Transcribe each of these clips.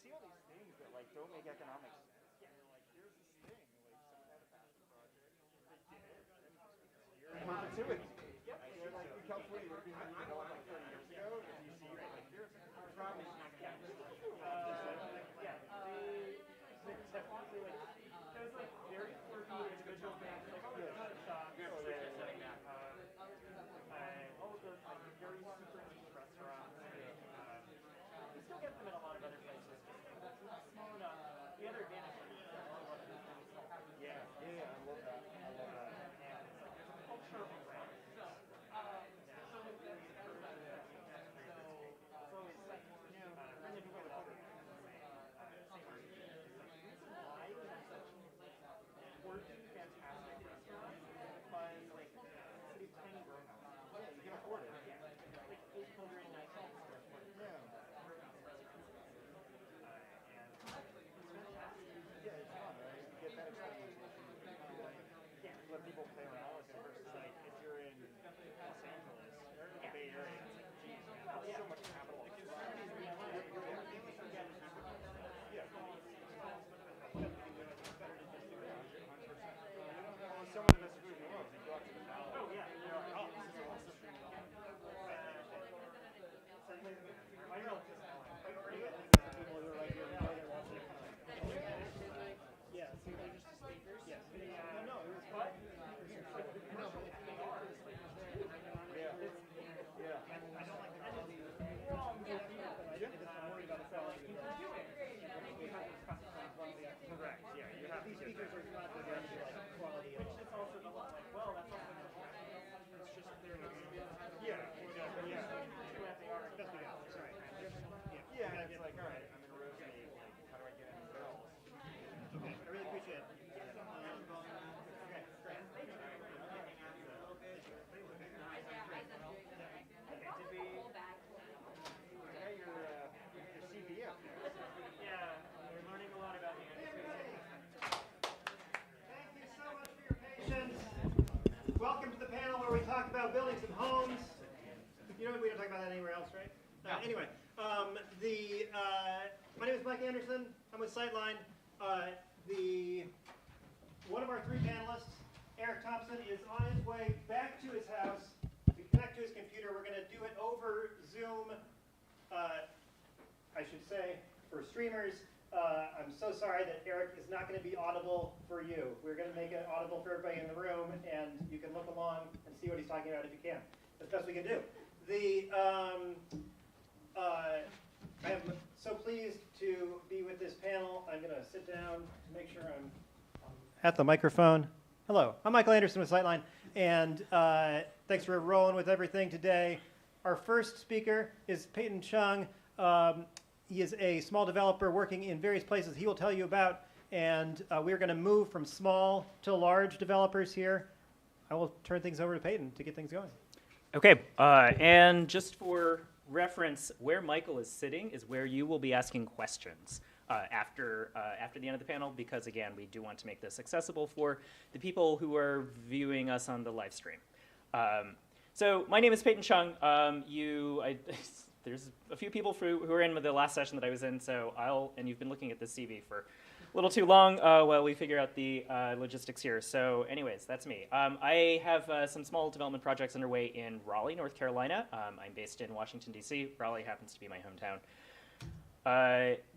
see all these things that like don't make economic sense. Yeah. You're like, here's this thing, like someone had a passion project, they did it, and here's perpetuity. Yep. And they're like in California, would have been developed like 30 years ago. As you see, right? Like here's probably not gonna happen. Yeah. They definitely like there's like very quirky individual things like oh yeah, shops, all of those like very super niche restaurants. You still get them in a lot of other places. It's small enough. The other advantage is that a lot of these really small. Yeah, yeah, I love that. I love that. And it's like there's a culture of awareness. So it's really encouraging. It's always like Brendan Hill would always say same argument. It's like the reason why we have such quirky, fantastic restaurants is because like city's tiny row house. Yeah, you can afford it. Yeah, like 819 square foot. Yeah. Yeah, it's fun, right? You get that experimentation. Yeah, let people play around with it versus like if you're in Los Angeles or the Bay Area, it's like, geez, man, there's so much capital. Yeah. Some of the best food in the world. You go out to the valley. Oh yeah. You're like, oh, this is awesome. My relatives people who are like your yeah, so they're just the speakers? Yes. No, it was fun. No, but they are the speakers. Yeah. Yeah. I don't like the quality. Wrong. Yeah. I'm worried about the quality. Correct. Yeah, you have these speakers are not the quality. Which is also the like, well, that's also it's just they're yeah. Yeah. They are. That's what right. Yeah, it's like, all right, I'm in Rosemary, like, how do I get any bells? Okay, I really appreciate it. Okay, great. Thank you. I got your CV up there. Yeah, we're learning a lot about you. Thank you so much for your patience. Welcome to the panel where we talk about buildings and homes. You know, we don't talk about that anywhere else, right? Anyway, my name is Michael Andersen. I'm with Sightline. One of our three panelists, Eric Thompson, is on his way back to his house to connect to his computer. We're going to do it over Zoom, I should say, for streamers. I'm so sorry that Eric is not going to be audible for you. We're going to make it audible for everybody in the room, and you can look along and see what he's talking about if you can. That's the best we can do. I am so pleased to be with this panel. I'm going to sit down to make sure I'm at the microphone. Hello, I'm Michael Andersen with Sightline, and thanks for rolling with everything today. Our first speaker is Payton Chung. He is a small developer working in various places he will tell you about, and we're going to move from small to large developers here. I will turn things over to Payton to get things going. Okay, and just for reference, where Michael is sitting is where you will be asking questions after the end of the panel, because again, we do want to make this accessible for the people who are viewing us on the live stream. So my name is Payton Chung. There's a few people who are in with the last session that I was in, so and you've been looking at this CV for a little too long while we figure out the logistics here. So anyways, that's me. I have some small development projects underway in Raleigh, North Carolina. I'm based in Washington, D.C. Raleigh happens to be my hometown.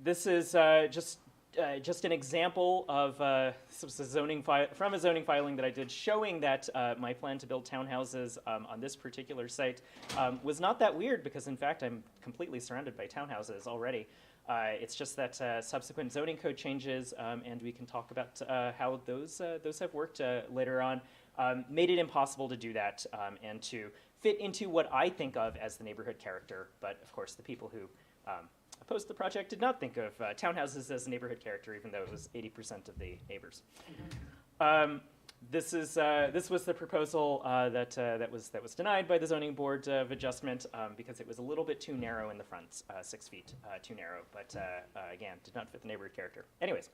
This is just an example of from a zoning filing that I did showing that my plan to build townhouses on this particular site was not that weird because, in fact, I'm completely surrounded by townhouses already. It's just that subsequent zoning code changes, and we can talk about how those have worked later on, made it impossible to do that and to fit into what I think of as the neighborhood character. But, of course, the people who opposed the project did not think of townhouses as a neighborhood character, even though it was 80% of the neighbors. This was the proposal that was denied by the Zoning Board of Adjustment because it was a little bit too narrow in the front, 6 feet too narrow, but again, did not fit the neighborhood character. Anyways,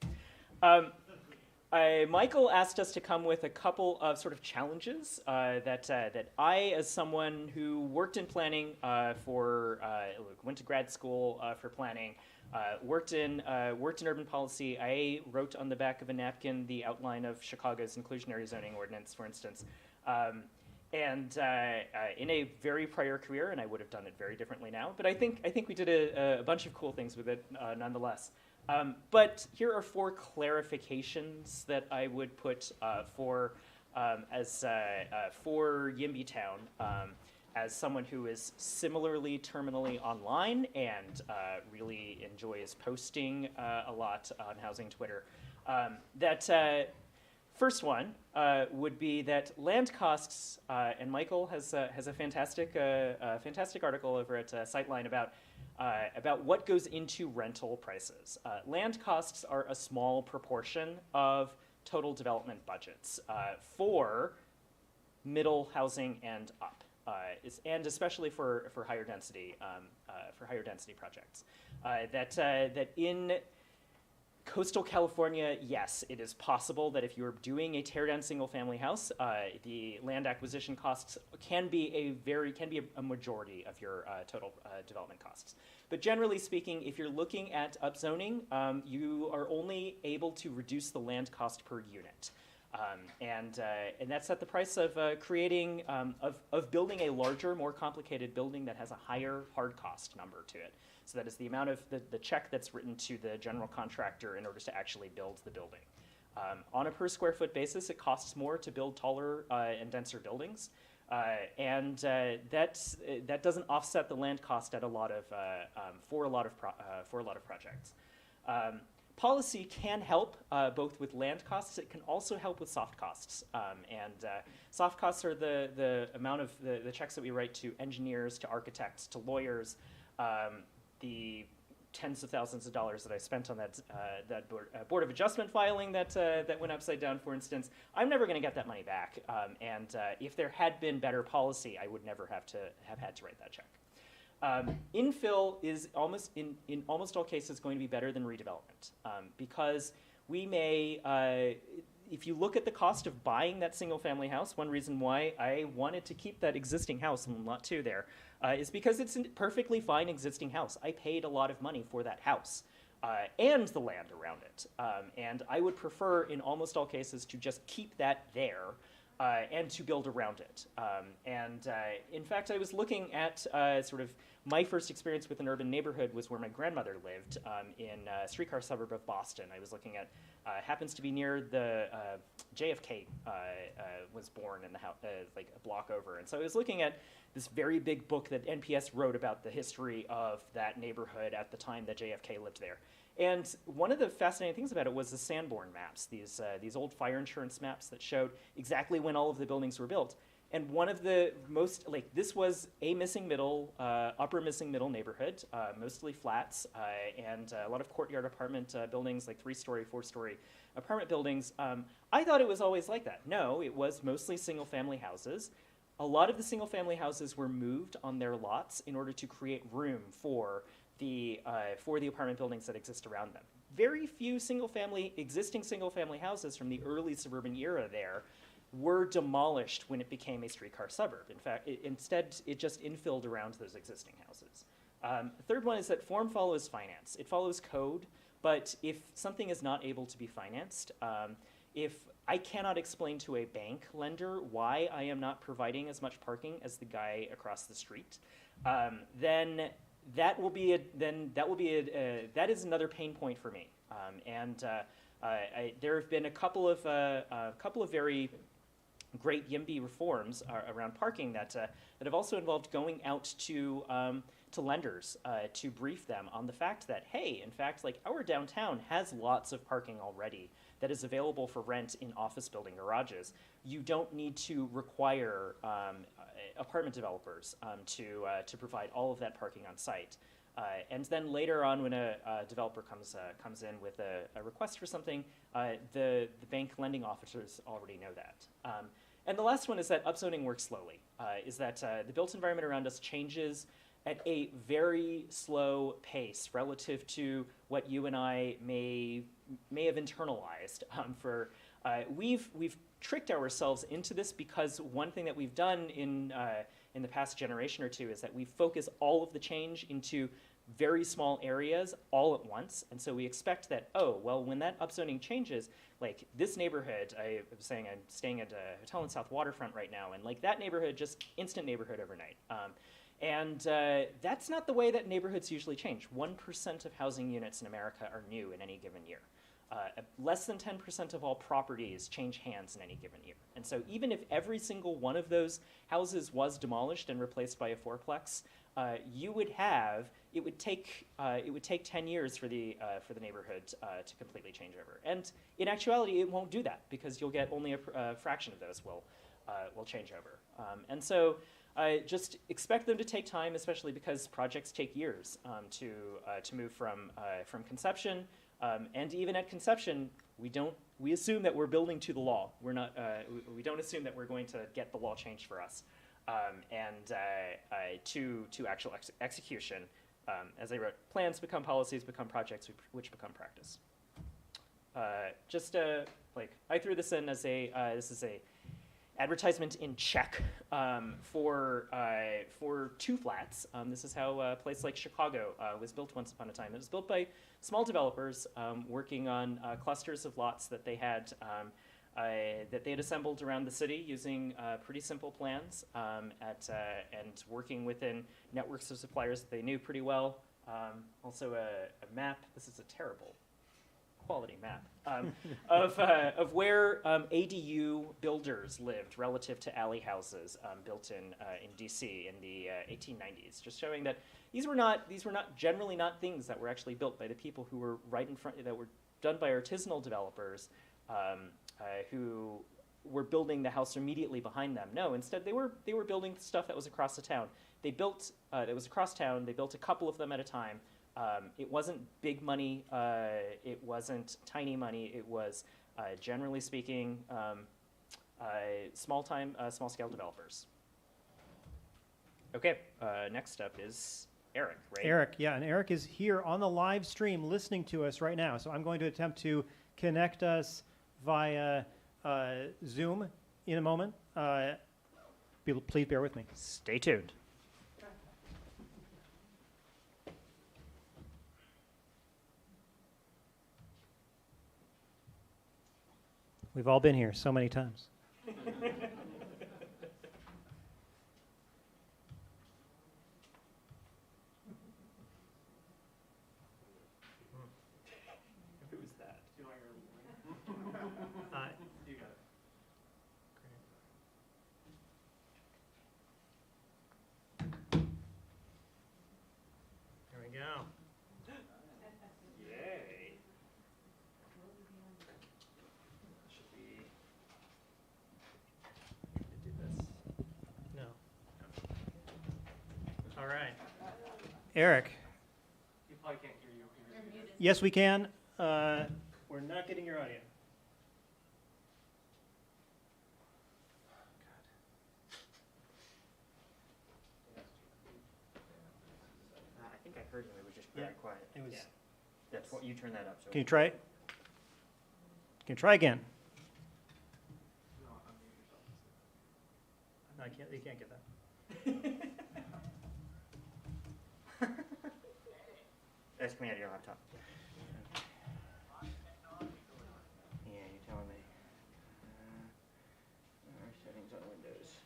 Michael asked us to come with a couple of sort of challenges that I, as someone who worked in planning went to grad school for planning, worked in urban policy. I wrote on the back of a napkin the outline of Chicago's inclusionary zoning ordinance, for instance. And in a very prior career, and I would have done it very differently now, but I think we did a bunch of cool things with it nonetheless. But here are 4 clarifications that I would put for YIMBY Town as someone who is similarly terminally online and really enjoys posting a lot on housing Twitter. First one would be that land costs, and Michael has a fantastic article over at Sightline about what goes into rental prices. Land costs are a small proportion of total development budgets for middle housing and up, and especially for higher density projects. That in coastal California, yes, it is possible that if you're doing a tear-down single-family house, the land acquisition costs can be a majority of your total development costs. But generally speaking, if you're looking at upzoning, you are only able to reduce the land cost per unit. And that's at the price of of building a larger, more complicated building that has a higher hard cost number to it. So that is the amount of the check that's written to the general contractor in order to actually build the building. On a per square foot basis, it costs more to build taller and denser buildings. And that doesn't offset the land cost at for a lot of projects. Policy can help both with land costs. It can also help with soft costs. Soft costs are the amount of the checks that we write to engineers, to architects, to lawyers, the tens of thousands of dollars that I spent on that Board of Adjustment filing that went upside down, for instance. I'm never going to get that money back. If there had been better policy, I would never have had to write that check. Infill is in almost all cases going to be better than redevelopment because we may, if you look at the cost of buying that single family house, one reason why I wanted to keep that existing house in Lot 2 there is because it's a perfectly fine existing house. I paid a lot of money for that house and the land around it. And I would prefer in almost all cases to just keep that there and to build around it. In fact, I was looking at sort of my first experience with an urban neighborhood was where my grandmother lived in a streetcar suburb of Boston. I was looking at, happens to be near the JFK was born in the house, like a block over. And so I was looking at this very big book that NPS wrote about the history of that neighborhood at the time that JFK lived there. And one of the fascinating things about it was the Sanborn maps, these old fire insurance maps that showed exactly when all of the buildings were built. And one of the most, this was a missing middle, upper missing middle neighborhood, mostly flats, and a lot of courtyard apartment buildings, like 3-story, 4-story apartment buildings. I thought it was always like that. No, it was mostly single family houses. A lot of the single family houses were moved on their lots in order to create room for the apartment buildings that exist around them. Very few existing single family houses from the early suburban era there were demolished when it became a streetcar suburb. In fact, instead, it just infilled around those existing houses. The third one is that form follows finance. It follows code, but if something is not able to be financed, if I cannot explain to a bank lender why I am not providing as much parking as the guy across the street, then that is another pain point for me. There have been a couple of very great YIMBY reforms around parking that have also involved going out to lenders to brief them on the fact that, hey, in fact, our downtown has lots of parking already that is available for rent in office building garages. You don't need to require apartment developers to provide all of that parking on site. And then later on, when a developer comes in with a request for something, the bank lending officers already know that. And the last one is that upzoning works slowly, is that the built environment around us changes at a very slow pace relative to what you and I may have internalized. We've tricked ourselves into this because one thing that we've done in the past generation or two is that we focus all of the change into very small areas all at once. And so we expect that, oh, well, when that upzoning changes, like this neighborhood, I was saying I'm staying at a hotel in South Waterfront right now, and like that neighborhood, just instant neighborhood overnight. That's not the way that neighborhoods usually change. 1% of housing units in America are new in any given year. Less than 10% of all properties change hands in any given year. And so even if every single one of those houses was demolished and replaced by a fourplex, it would take 10 years for the neighborhood to completely change over. And in actuality, it won't do that because you'll get only a fraction of those will change over. And so just expect them to take time, especially because projects take years to move from conception. And even at conception, we assume that we're building to the law. We're not. We don't assume that we're going to get the law changed for us. To actual execution, as I wrote, plans become policies, become projects, which become practice. I threw this in as this is a advertisement in Czech for 2 flats. This is how a place like Chicago was built once upon a time. It was built by small developers working on clusters of lots that they had assembled around the city using pretty simple plans and working within networks of suppliers that they knew pretty well. Also a map. This is a terrible quality map of where ADU builders lived relative to alley houses built in DC in the 1890s, just showing that these were not generally not things that were actually built by the people who were right in front, that were done by artisanal developers who were building the house immediately behind them. No, instead they were building stuff that was across the town. They built it was across town. They built a couple of them at a time. It wasn't big money. It wasn't tiny money. It was, generally speaking, small-scale developers. Okay, next up is Eric, right? Eric, yeah, and Eric is here on the live stream listening to us right now. So I'm going to attempt to connect us via Zoom in a moment. Please bear with me. Stay tuned. We've all been here so many times. Who's that? You got it. There we go. Yay. Should we do this? No. All right. Eric. You probably can't hear you. Yes, we can. We're not getting your audio. I think I heard you. It was just very quiet. It was. Yeah. That's what you turn that up. So Can you try it? Can you try again? No, unmute yourself. No, I can't. You can't get that. That's coming out of your laptop. Yeah, you're telling me. Settings on Windows.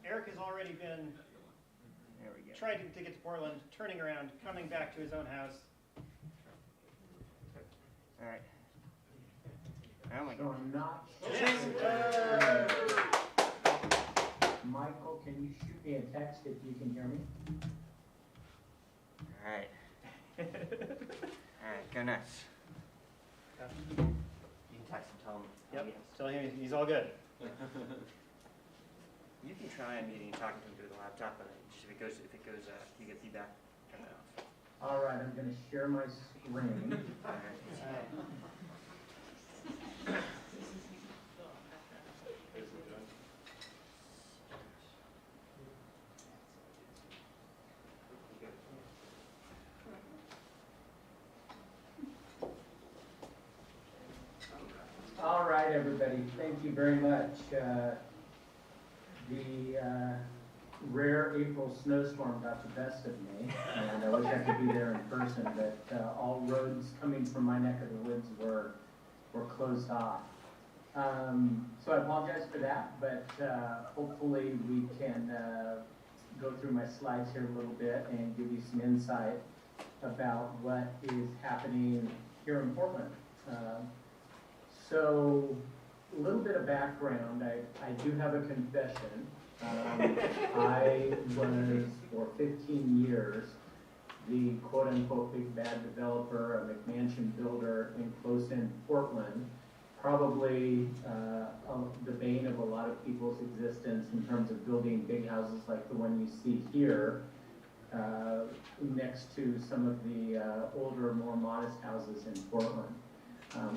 Eric has already been There we go. tried to get to Portland, turning around, coming back to his own house. All right. Oh my So God. I'm not. Michael, can you shoot me a text if you can hear me? All right. All right. Go nuts. You can text and tell him. Yep. Tell him he's all good. You can try unmuting and talking to him through the laptop, but just if it goes, you get feedback. Turn that off. All right, I'm going to share my screen. All right. right, everybody, thank you very much. The rare April snowstorm got the best of me, and I wish I could be there in person, but all roads coming from my neck of the woods were closed off. So I apologize for that, but hopefully we can go through my slides here a little bit and give you some insight about what is happening here in Portland. So a little bit of background, I do have a confession. I was, for 15 years, the quote-unquote big bad developer, a McMansion builder in close-in Portland, probably the bane of a lot of people's existence in terms of building big houses like the one you see here, next to some of the older, more modest houses in Portland.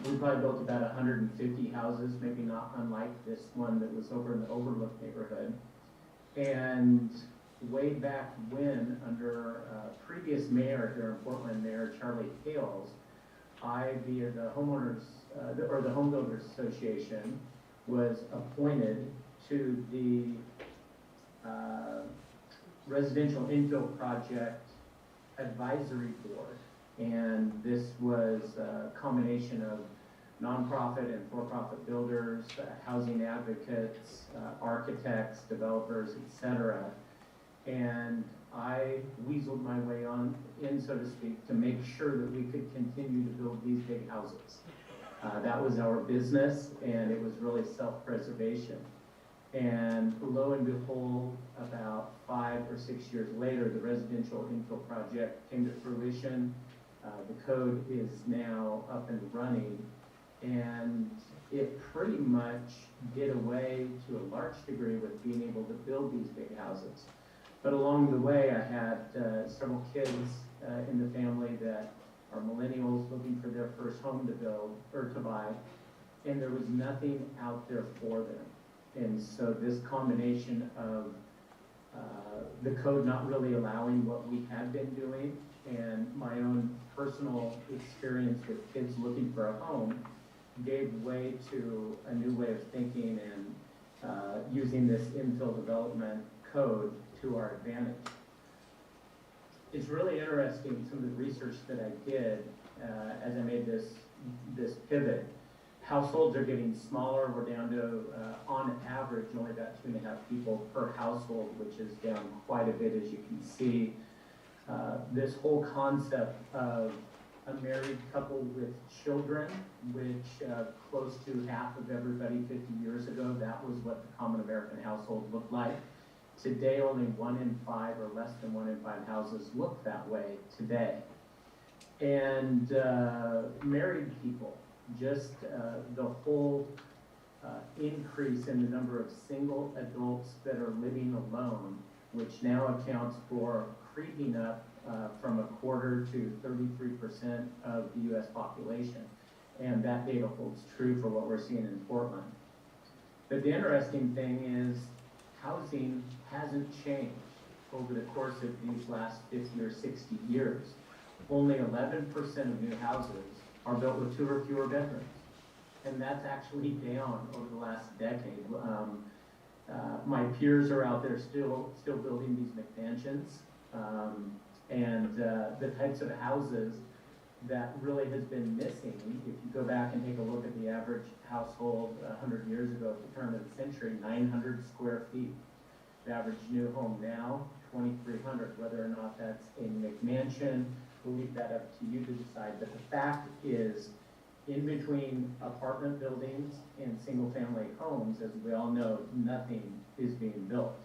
We probably built about 150 houses, maybe not unlike this one that was over in the Overlook neighborhood. And way back when, under previous mayor here in Portland, Mayor Charlie Hales, I, via the homeowners, or the Home Builders Association, was appointed to the Residential Infill Project Advisory Board. And this was a combination of nonprofit and for-profit builders, housing advocates, architects, developers, etc. And I weaseled my way on in, so to speak, to make sure that we could continue to build these big houses. That was our business, and it was really self-preservation. And lo and behold, about 5 or 6 years later, the residential infill project came to fruition. The code is now up and running, and it pretty much did away to a large degree with being able to build these big houses. But along the way, I had several kids in the family that are millennials looking for their first home to build or to buy, and there was nothing out there for them. And so this combination of the code not really allowing what we had been doing and my own personal experience with kids looking for a home gave way to a new way of thinking and using this infill development code to our advantage. It's really interesting, some of the research that I did as I made this pivot. Households are getting smaller. We're down to, on average, only about 2.5 people per household, which is down quite a bit, as you can see. This whole concept of a married couple with children, which close to half of everybody 50 years ago, that was what the common American household looked like. Today, only 1 in 5 or less than 1 in 5 houses look that way today. And married people, just the whole increase in the number of single adults that are living alone, which now accounts for creeping up from 1/4 to 33% of the U.S. population. And that data holds true for what we're seeing in Portland. But the interesting thing is housing hasn't changed over the course of these last 50 or 60 years. Only 11% of new houses are built with 2 or fewer bedrooms. And that's actually down over the last decade. My peers are out there still building these McMansions. And the types of houses that really has been missing, if you go back and take a look at the average household 100 years ago at the turn of the century, 900 square feet. The average new home now, 2,300. Whether or not that's a McMansion, we'll leave that up to you to decide. But the fact is, in between apartment buildings and single-family homes, as we all know, nothing is being built.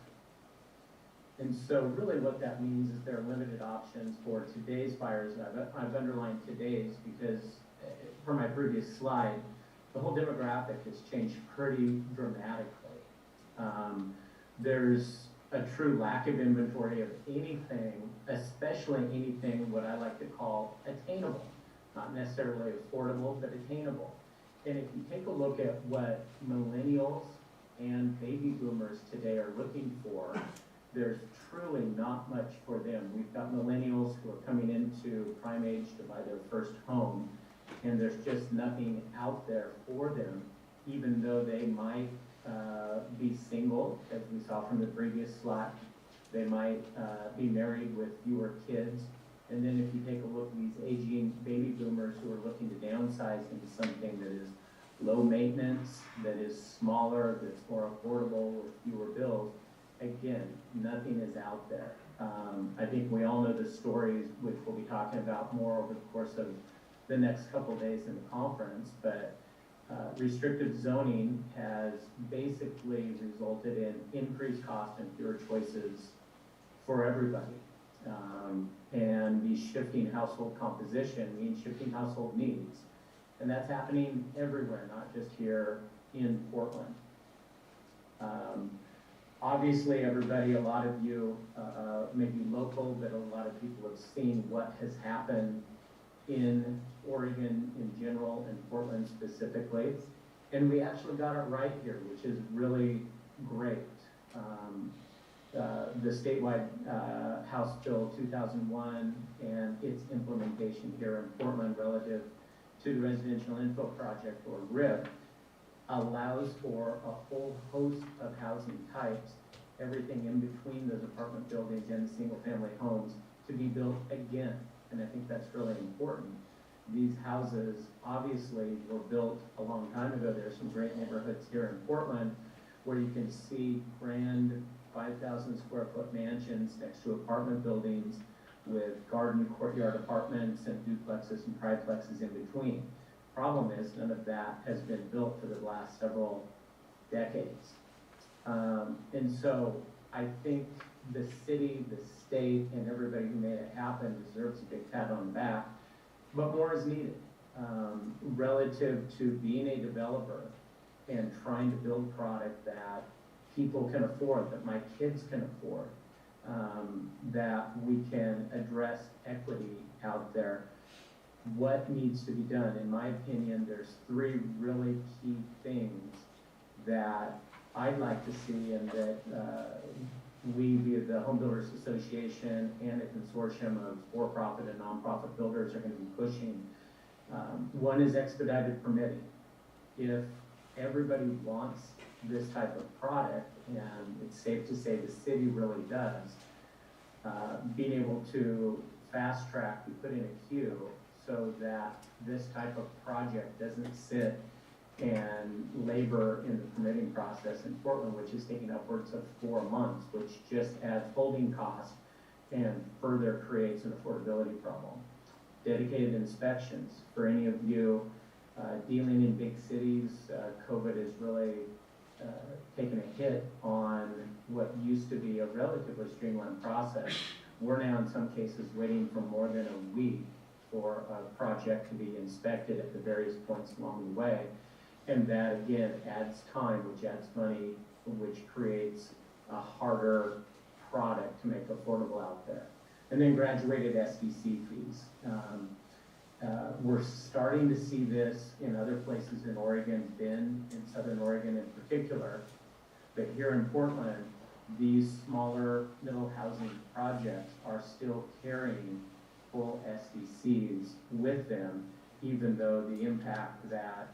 And so really what that means is there are limited options for today's buyers. I've underlined today's because for my previous slide, the whole demographic has changed pretty dramatically. There's a true lack of inventory of anything, especially anything what I like to call attainable. Not necessarily affordable, but attainable. And if you take a look at what millennials and baby boomers today are looking for, there's truly not much for them. We've got millennials who are coming into prime age to buy their first home, and there's just nothing out there for them. even though they might be single, as we saw from the previous slide. They might be married with fewer kids. And then if you take a look at these aging baby boomers who are looking to downsize into something that is low maintenance, that is smaller, that's more affordable with fewer bills, again, nothing is out there. I think we all know the stories, which we'll be talking about more over the course of the next couple days in the conference, but restrictive zoning has basically resulted in increased cost and fewer choices for everybody. And the shifting household composition means shifting household needs. And that's happening everywhere, not just here in Portland. Obviously, everybody, a lot of you may be local, but a lot of people have seen what has happened in Oregon in general and Portland specifically. And we actually got it right here, which is really great. The statewide House Bill 2001 and its implementation here in Portland relative to the Residential Info Project, or RIP, allows for a whole host of housing types, everything in between those apartment buildings and the single-family homes, to be built again. And I think that's really important. These houses obviously were built a long time ago. There are some great neighborhoods here in Portland where you can see grand 5,000 square foot mansions next to apartment buildings with garden courtyard apartments and duplexes and triplexes in between. Problem is, none of that has been built for the last several decades. And so I think the city, the state, and everybody who made it happen deserves a big pat on the back, but more is needed relative to being a developer and trying to build product that people can afford, that my kids can afford, that we can address equity out there. What needs to be done? In my opinion, there's three really key things that I'd like to see, and that we, via the Home Builders Association and a consortium of for-profit and nonprofit builders, are going to be pushing. One is expedited permitting. If everybody wants this type of product, and it's safe to say the city really does, being able to fast track, we put in a queue so that this type of project doesn't sit and labor in the permitting process in Portland, which is taking upwards of 4 months, which just adds holding costs and further creates an affordability problem. Dedicated inspections. For any of you dealing in big cities, COVID has really taken a hit on what used to be a relatively streamlined process. We're now in some cases waiting for more than a week for a project to be inspected at the various points along the way. And that again adds time, which adds money, which creates a harder product to make affordable out there. And then graduated SDC fees. We're starting to see this in other places in Oregon, Bend, in Southern Oregon in particular. But here in Portland, these smaller middle housing projects are still carrying full SDCs with them, even though the impact that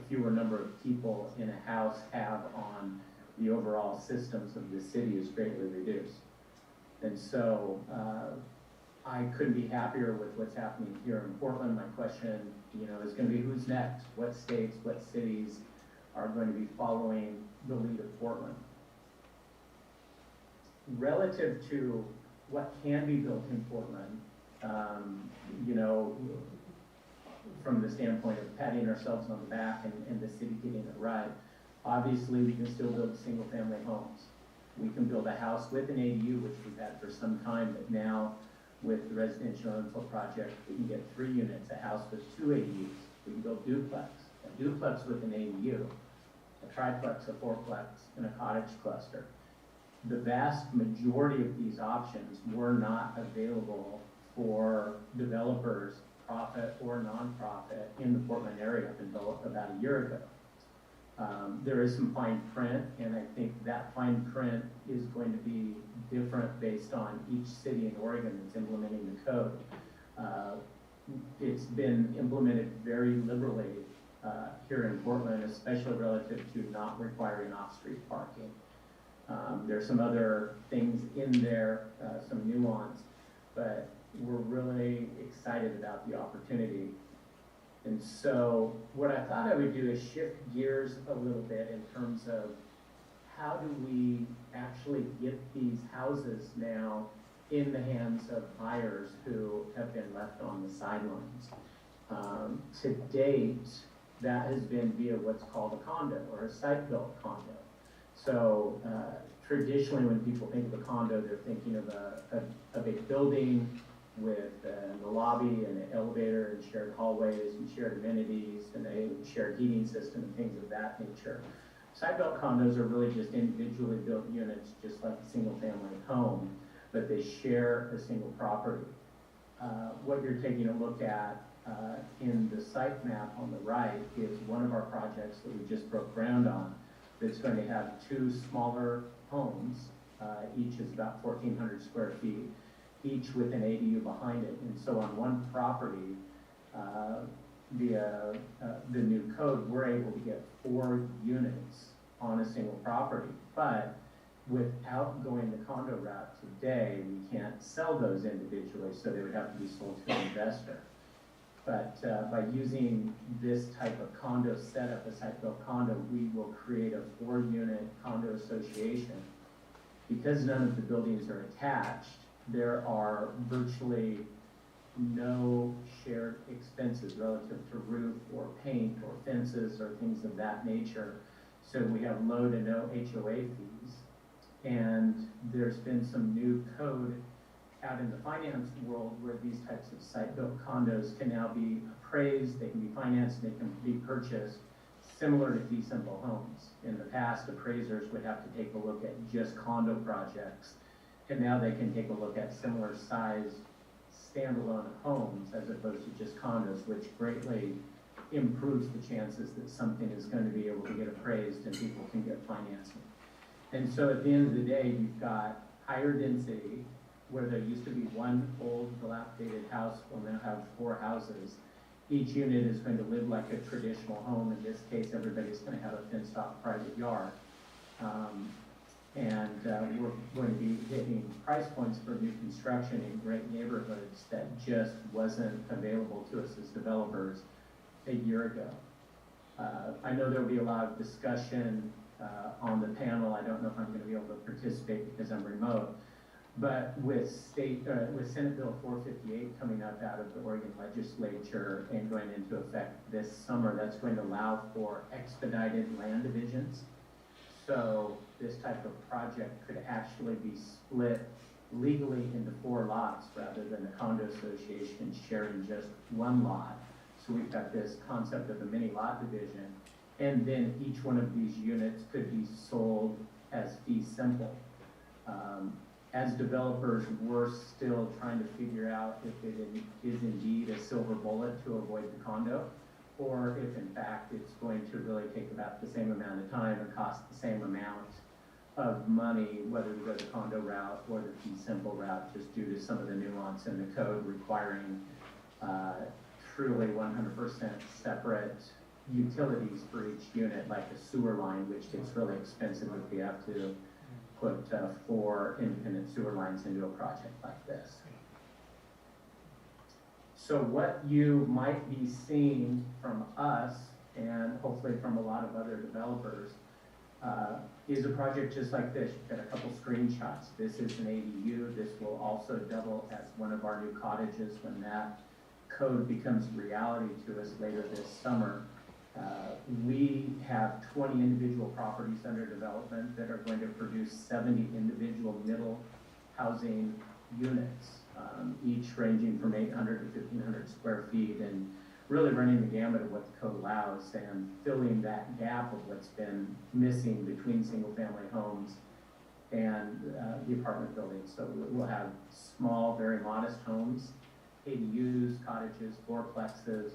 fewer number of people in a house have on the overall systems of the city is greatly reduced. And so I couldn't be happier with what's happening here in Portland. My question, is going to be who's next? What states, what cities are going to be following the lead of Portland? Relative to what can be built in Portland, from the standpoint of patting ourselves on the back and the city getting it right, obviously we can still build single-family homes. We can build a house with an ADU, which we've had for some time, but now with the Residential Info Project, we can get 3 units, a house with 2 ADUs. We can build a duplex with an ADU, a triplex, a fourplex, and a cottage cluster. The vast majority of these options were not available for developers, profit or nonprofit, in the Portland area up until about a year ago. There is some fine print, and I think that fine print is going to be different based on each city in Oregon that's implementing the code. It's been implemented very liberally here in Portland, especially relative to not requiring off-street parking. There's some other things in there, some nuance, but we're really excited about the opportunity. And so what I thought I would do is shift gears a little bit in terms of how do we actually get these houses now in the hands of buyers who have been left on the sidelines. To date, that has been via what's called a condo or a site-built condo. So traditionally when people think of a condo, they're thinking of a big building with the lobby and an elevator and shared hallways and shared amenities and a shared heating system and things of that nature. Site-built condos are really just individually built units, just like a single-family home, but they share a single property. What you're taking a look at in the site map on the right is one of our projects that we just broke ground on that's going to have two smaller homes. Each is about 1,400 square feet, each with an ADU behind it. And so on one property, via the new code, we're able to get 4 units on a single property. But without going the condo route today, we can't sell those individually, so they would have to be sold to an investor. But by using this type of condo setup, a site-built condo, we will create a 4-unit condo association. Because none of the buildings are attached, there are virtually no shared expenses relative to roof or paint or fences or things of that nature. So we have low to no HOA fees. And there's been some new code out in the finance world where these types of site-built condos can now be appraised, they can be financed, they can be purchased, similar to fee simple homes. In the past, appraisers would have to take a look at just condo projects, and now they can take a look at similar sized standalone homes as opposed to just condos, which greatly improves the chances that something is going to be able to get appraised and people can get financing. And so at the end of the day, you've got higher density, where there used to be one old dilapidated house, we'll now have 4 houses. Each unit is going to live like a traditional home. In this case, everybody's going to have a fenced-off private yard. We're going to be hitting price points for new construction in great neighborhoods that just wasn't available to us as developers a year ago. I know there will be a lot of discussion on the panel. I don't know if I'm going to be able to participate because I'm remote. But with Senate Bill 458 coming up out of the Oregon legislature and going into effect this summer, that's going to allow for expedited land divisions. So this type of project could actually be split legally into 4 lots rather than a condo association sharing just 1 lot. So we've got this concept of a mini lot division, and then each one of these units could be sold as fee simple. As developers, we're still trying to figure out if it is indeed a silver bullet to avoid the condo, or if in fact it's going to really take about the same amount of time and cost the same amount of money, whether we go the condo route or the fee simple route, just due to some of the nuance in the code requiring truly 100% separate utilities for each unit, like a sewer line, which gets really expensive if we have to put 4 independent sewer lines into a project like this. So what you might be seeing from us, and hopefully from a lot of other developers, is a project just like this. You've got a couple screenshots. This is an ADU. This will also double as one of our new cottages when that code becomes reality to us later this summer. We have 20 individual properties under development that are going to produce 70 individual middle housing units, each ranging from 800 to 1,500 square feet, and really running the gamut of what the code allows and filling that gap of what's been missing between single-family homes and the apartment buildings. So we'll have small, very modest homes, ADUs, cottages, fourplexes.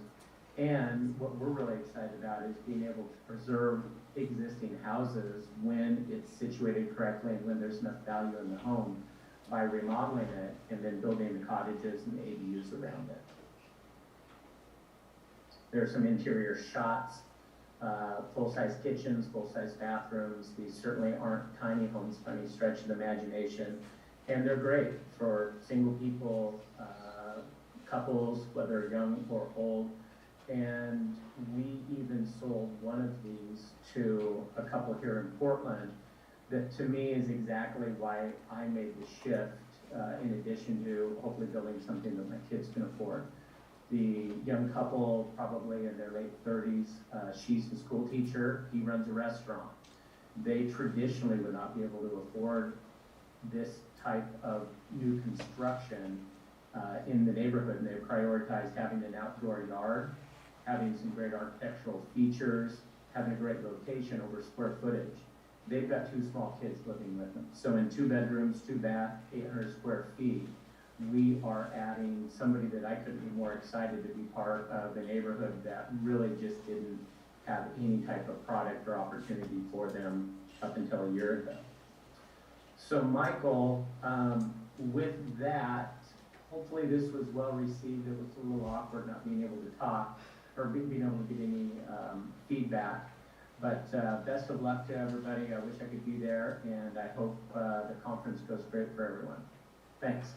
And what we're really excited about is being able to preserve existing houses when it's situated correctly and when there's enough value in the home by remodeling it and then building the cottages and the ADUs around it. There are some interior shots, full-size kitchens, full-size bathrooms. These certainly aren't tiny homes by any stretch of the imagination. And they're great for single people, couples, whether young or old. And we even sold one of these to a couple here in Portland that to me is exactly why I made the shift, in addition to hopefully building something that my kids can afford. The young couple, probably in their late 30s, she's a school teacher, he runs a restaurant. They traditionally would not be able to afford this type of new construction in the neighborhood, and they prioritized having an outdoor yard, having some great architectural features, having a great location over square footage. They've got 2 small kids living with them. So in 2 bedrooms, 2 bath, 800 square feet, we are adding somebody that I couldn't be more excited to be part of a neighborhood that really just didn't have any type of product or opportunity for them up until a year ago. So Michael, with that, hopefully this was well received. It was a little awkward not being able to talk or being able to get any feedback. But best of luck to everybody. I wish I could be there, and I hope the conference goes great for everyone. Thanks.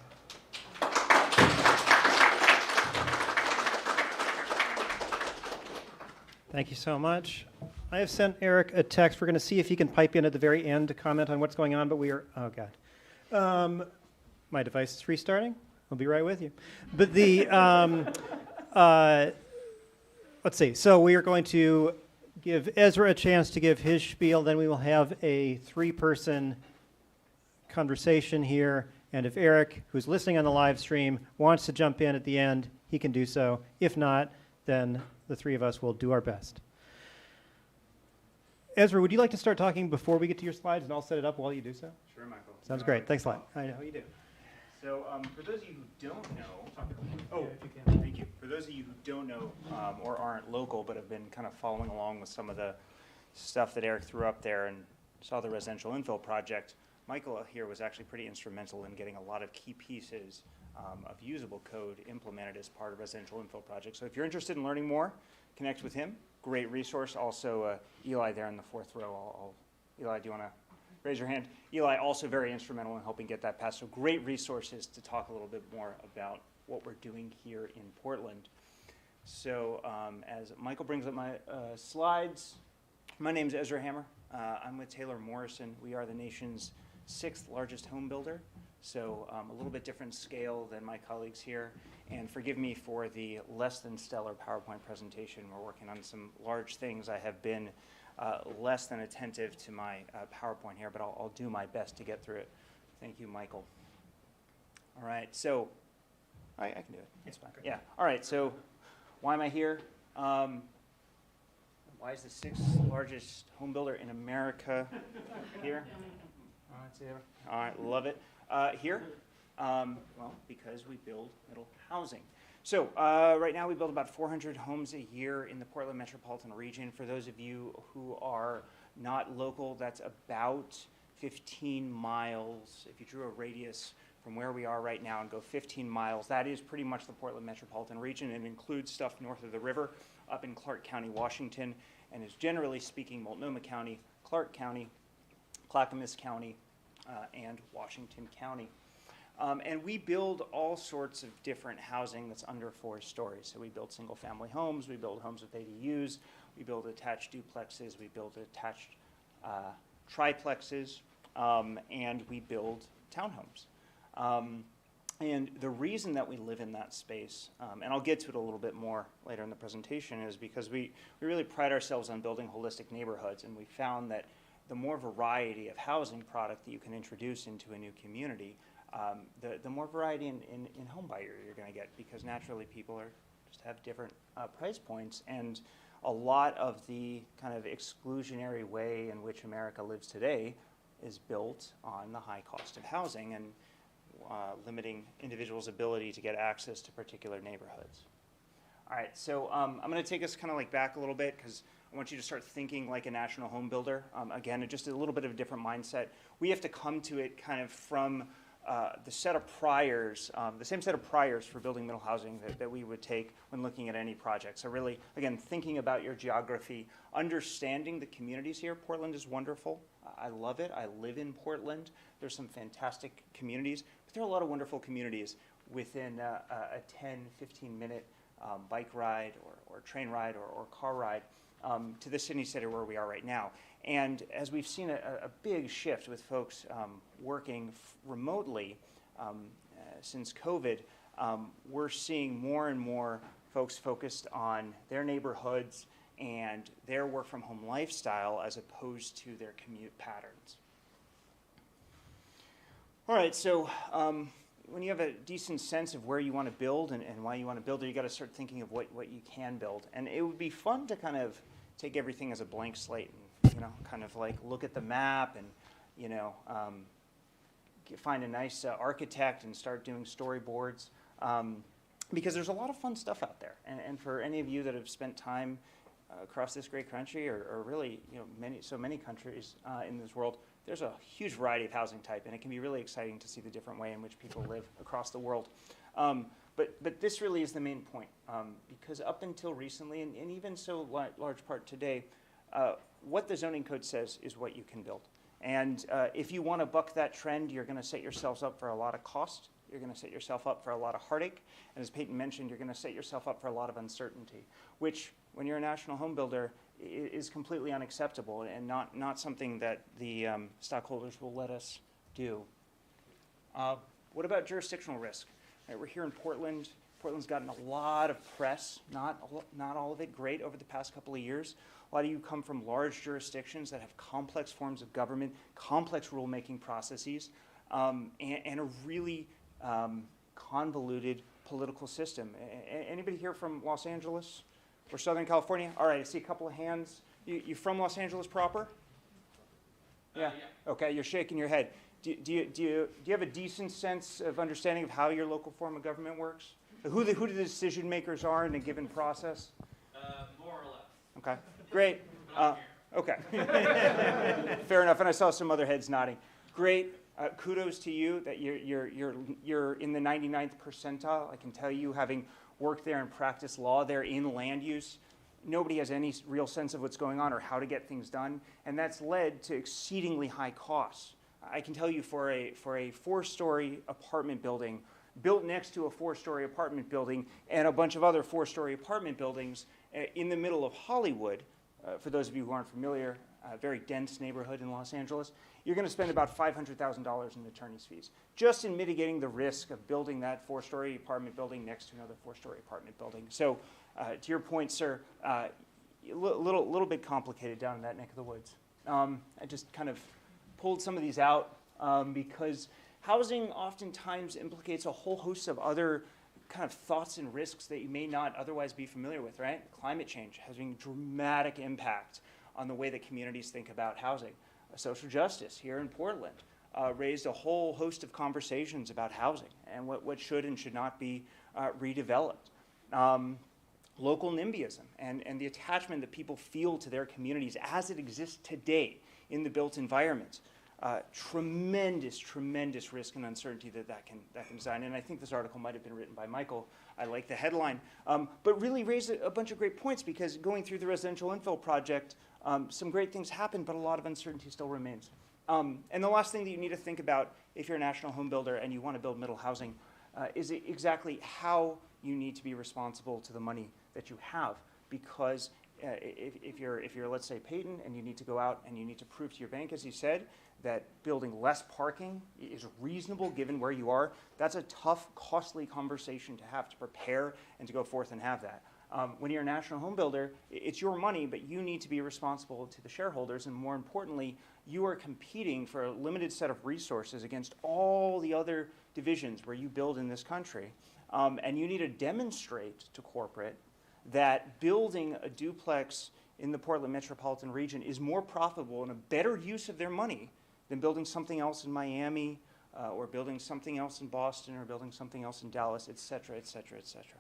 Thank you so much. I have sent Eric a text. We're going to see if he can pipe in at the very end to comment on what's going on, but we are, oh God. My device is restarting. I'll be right with you. But the, let's see. So we are going to give Ezra a chance to give his spiel. Then we will have a 3-person conversation here. And if Eric, who's listening on the live stream, wants to jump in at the end, he can do so. If not, then the 3 of us will do our best. Ezra, would you like to start talking before we get to your slides, and I'll set it up while you do so? Sure, Michael. Sounds great. Thanks a lot. I know you do. So for those of you who don't know, thank you. For those of you who don't know or aren't local but have been kind of following along with some of the stuff that Eric threw up there and saw the residential infill project, Michael here was actually pretty instrumental in getting a lot of key pieces of usable code implemented as part of residential infill project. So if you're interested in learning more, connect with him. Great resource. Also, Eli there in the 4th row. Eli, do you want to raise your hand? Eli also very instrumental in helping get that passed. So great resources to talk a little bit more about what we're doing here in Portland. So as Michael brings up my slides, my name is Ezra Hammer. I'm with Taylor Morrison. We are the nation's 6th largest home builder. So a little bit different scale than my colleagues here. And forgive me for the less than stellar PowerPoint presentation. We're working on some large things. I have been less than attentive to my PowerPoint here, but I'll do my best to get through it. Thank you, Michael. All right, so I can do it. It's fine. Yeah. All right, so why am I here? Why is the 6th largest home builder in America here? All right, love it. Here? Well, because we build middle housing. So right now we build about 400 homes a year in the Portland metropolitan region. For those of you who are not local, that's about 15 miles. If you drew a radius from where we are right now and go 15 miles, that is pretty much the Portland metropolitan region. It includes stuff north of the river, up in Clark County, Washington, and is generally speaking Multnomah County, Clark County, Clackamas County, and Washington County. And we build all sorts of different housing that's under 4 stories. So we build single family homes, we build homes with ADUs, we build attached duplexes, we build attached triplexes, and we build townhomes. And the reason that we live in that space, and I'll get to it a little bit more later in the presentation, is because we really pride ourselves on building holistic neighborhoods, and we found that the more variety of housing product that you can introduce into a new community, the more variety in home buyer you're going to get, because naturally people just have different price points, and a lot of the kind of exclusionary way in which America lives today is built on the high cost of housing and limiting individuals' ability to get access to particular neighborhoods. All right, so I'm going to take us kind of like back a little bit, because I want you to start thinking like a national home builder. Again, just a little bit of a different mindset. We have to come to it kind of from the set of priors, the same set of priors for building middle housing that we would take when looking at any project. So really, again, thinking about your geography, understanding the communities here. Portland is wonderful. I love it. I live in Portland. There's some fantastic communities, but there are a lot of wonderful communities within a 10, 15-minute bike ride or train ride or car ride to the Sydney city where we are right now. And as we've seen a big shift with folks working remotely since COVID, we're seeing more and more folks focused on their neighborhoods and their work from home lifestyle as opposed to their commute patterns. All right, so when you have a decent sense of where you want to build and why you want to build it, you got to start thinking of what you can build. And it would be fun to kind of take everything as a blank slate and, kind of like look at the map and, find a nice architect and start doing storyboards. Because there's a lot of fun stuff out there. And for any of you that have spent time across this great country or really, so many countries in this world, there's a huge variety of housing type, and it can be really exciting to see the different way in which people live across the world. But this really is the main point, because up until recently, and even so large part today, what the zoning code says is what you can build. And if you want to buck that trend, you're going to set yourselves up for a lot of cost. You're going to set yourself up for a lot of heartache. And as Payton mentioned, you're going to set yourself up for a lot of uncertainty, which, when you're a national home builder, is completely unacceptable and not something that the stockholders will let us do. What about jurisdictional risk? Right, we're here in Portland. Portland's gotten a lot of press, not all of it great over the past couple of years. A lot of you come from large jurisdictions that have complex forms of government, complex rulemaking processes, and a really convoluted political system. Anybody here from Los Angeles or Southern California? All right, I see a couple of hands. You from Los Angeles proper? Yeah. Okay, you're shaking your head. Do you have a decent sense of understanding of how your local form of government works? Who the decision makers are in a given process? More or less. Okay, great. Okay. Fair enough. And I saw some other heads nodding. Great. Kudos to you that you're in the 99th percentile. I can tell you, having worked there and practiced law there in land use, nobody has any real sense of what's going on or how to get things done, and that's led to exceedingly high costs. I can tell you for a 4-story apartment building built next to a 4-story apartment building and a bunch of other 4-story apartment buildings in the middle of Hollywood, for those of you who aren't familiar, a very dense neighborhood in Los Angeles, you're going to spend about $500,000 in attorney's fees, just in mitigating the risk of building that 4-story apartment building next to another 4-story apartment building. So to your point, sir, a little bit complicated down in that neck of the woods. I just kind of pulled some of these out because housing oftentimes implicates a whole host of other kind of thoughts and risks that you may not otherwise be familiar with, right? Climate change has a dramatic impact on the way that communities think about housing. Social justice here in Portland raised a whole host of conversations about housing and what should and should not be redeveloped. Local NIMBYism and the attachment that people feel to their communities as it exists today in the built environment. Tremendous risk and uncertainty that can design. And I think this article might have been written by Michael. I like the headline. But really raised a bunch of great points because going through the residential infill project, some great things happened, but a lot of uncertainty still remains. And the last thing that you need to think about if you're a national home builder and you want to build middle housing is exactly how you need to be responsible to the money that you have. Because if you're, let's say, Payton, and you need to go out and you need to prove to your bank, as you said, that building less parking is reasonable given where you are, that's a tough, costly conversation to have to prepare and to go forth and have that. When you're a national home builder, it's your money, but you need to be responsible to the shareholders, and more importantly, you are competing for a limited set of resources against all the other divisions where you build in this country. And you need to demonstrate to corporate that building a duplex in the Portland metropolitan region is more profitable and a better use of their money than building something else in Miami or building something else in Boston or building something else in Dallas, et cetera, et cetera, et cetera.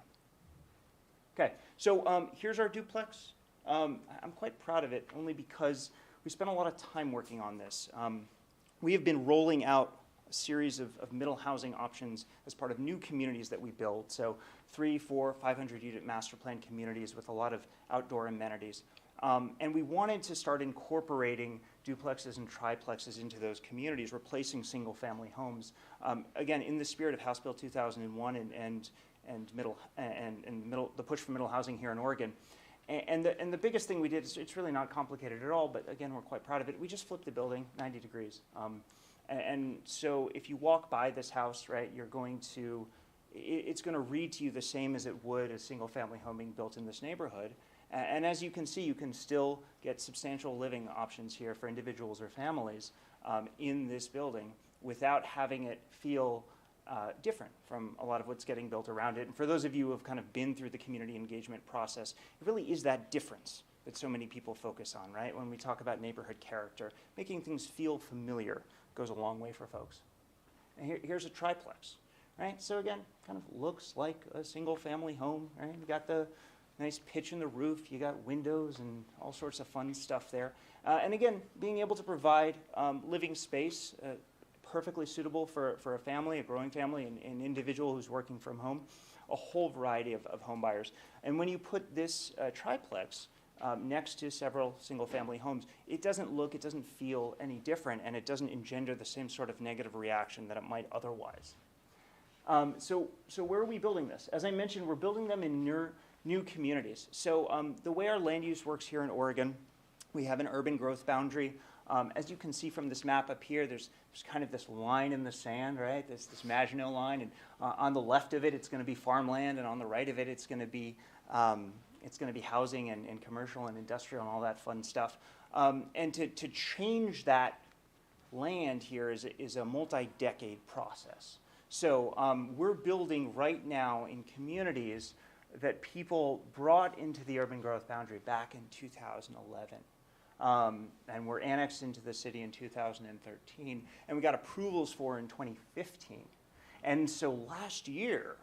Okay, so here's our duplex. I'm quite proud of it only because we spent a lot of time working on this. We have been rolling out series of middle housing options as part of new communities that we build. So 300, 400, 500 unit master plan communities with a lot of outdoor amenities. And we wanted to start incorporating duplexes and triplexes into those communities, replacing single family homes. Again, in the spirit of House Bill 2001 and the push for middle housing here in Oregon. And the biggest thing we did is, it's really not complicated at all, but again, we're quite proud of it. We just flipped the building 90 degrees. And so if you walk by this house, right, it's going to read to you the same as it would a single family home being built in this neighborhood. And as you can see, you can still get substantial living options here for individuals or families in this building without having it feel different from a lot of what's getting built around it. And for those of you who have kind of been through the community engagement process, it really is that difference that so many people focus on, right? When we talk about neighborhood character, making things feel familiar goes a long way for folks. And here's a triplex, right? So again, kind of looks like a single family home, right? You got the nice pitch in the roof, you got windows and all sorts of fun stuff there. And again, being able to provide living space, perfectly suitable for a family, a growing family, an individual who's working from home, a whole variety of home buyers. And when you put this triplex next to several single family homes, it doesn't feel any different, and it doesn't engender the same sort of negative reaction that it might otherwise. So where are we building this? As I mentioned, we're building them in new communities. So the way our land use works here in Oregon, we have an urban growth boundary. As you can see from this map up here, there's kind of this line in the sand, right? This Maginot line, and on the left of it, it's going to be farmland, and on the right of it, it's going to be housing and commercial and industrial and all that fun stuff. And to change that land here is a multi-decade process. So we're building right now in communities that people brought into the urban growth boundary back in 2011. And were annexed into the city in 2013, and we got approvals for in 2015. And so last year,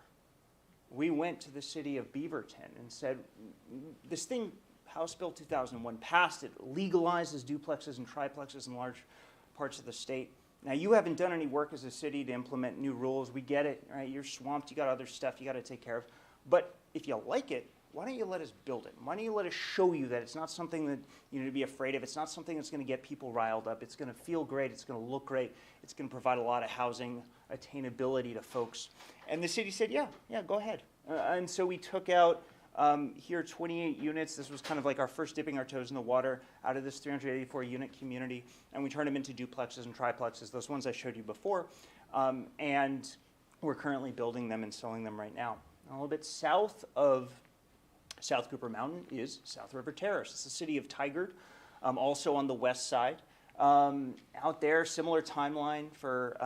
we went to the city of Beaverton and said, this thing, House Bill 2001, passed, it legalizes duplexes and triplexes in large parts of the state. Now, you haven't done any work as a city to implement new rules. We get it, right? You're swamped, you got other stuff you got to take care of. But if you like it, why don't you let us build it? Why don't you let us show you that it's not something that you need to be afraid of. It's not something that's going to get people riled up. It's going to feel great. It's going to look great. It's going to provide a lot of housing attainability to folks. And the city said, yeah, go ahead. And so we took out here 28 units. This was kind of like our first dipping our toes in the water out of this 384 unit community. And we turned them into duplexes and triplexes, those ones I showed you before. And we're currently building them and selling them right now. A little bit south of South Cooper Mountain is South River Terrace. It's the city of Tigard, also on the west side. Out there, similar timeline for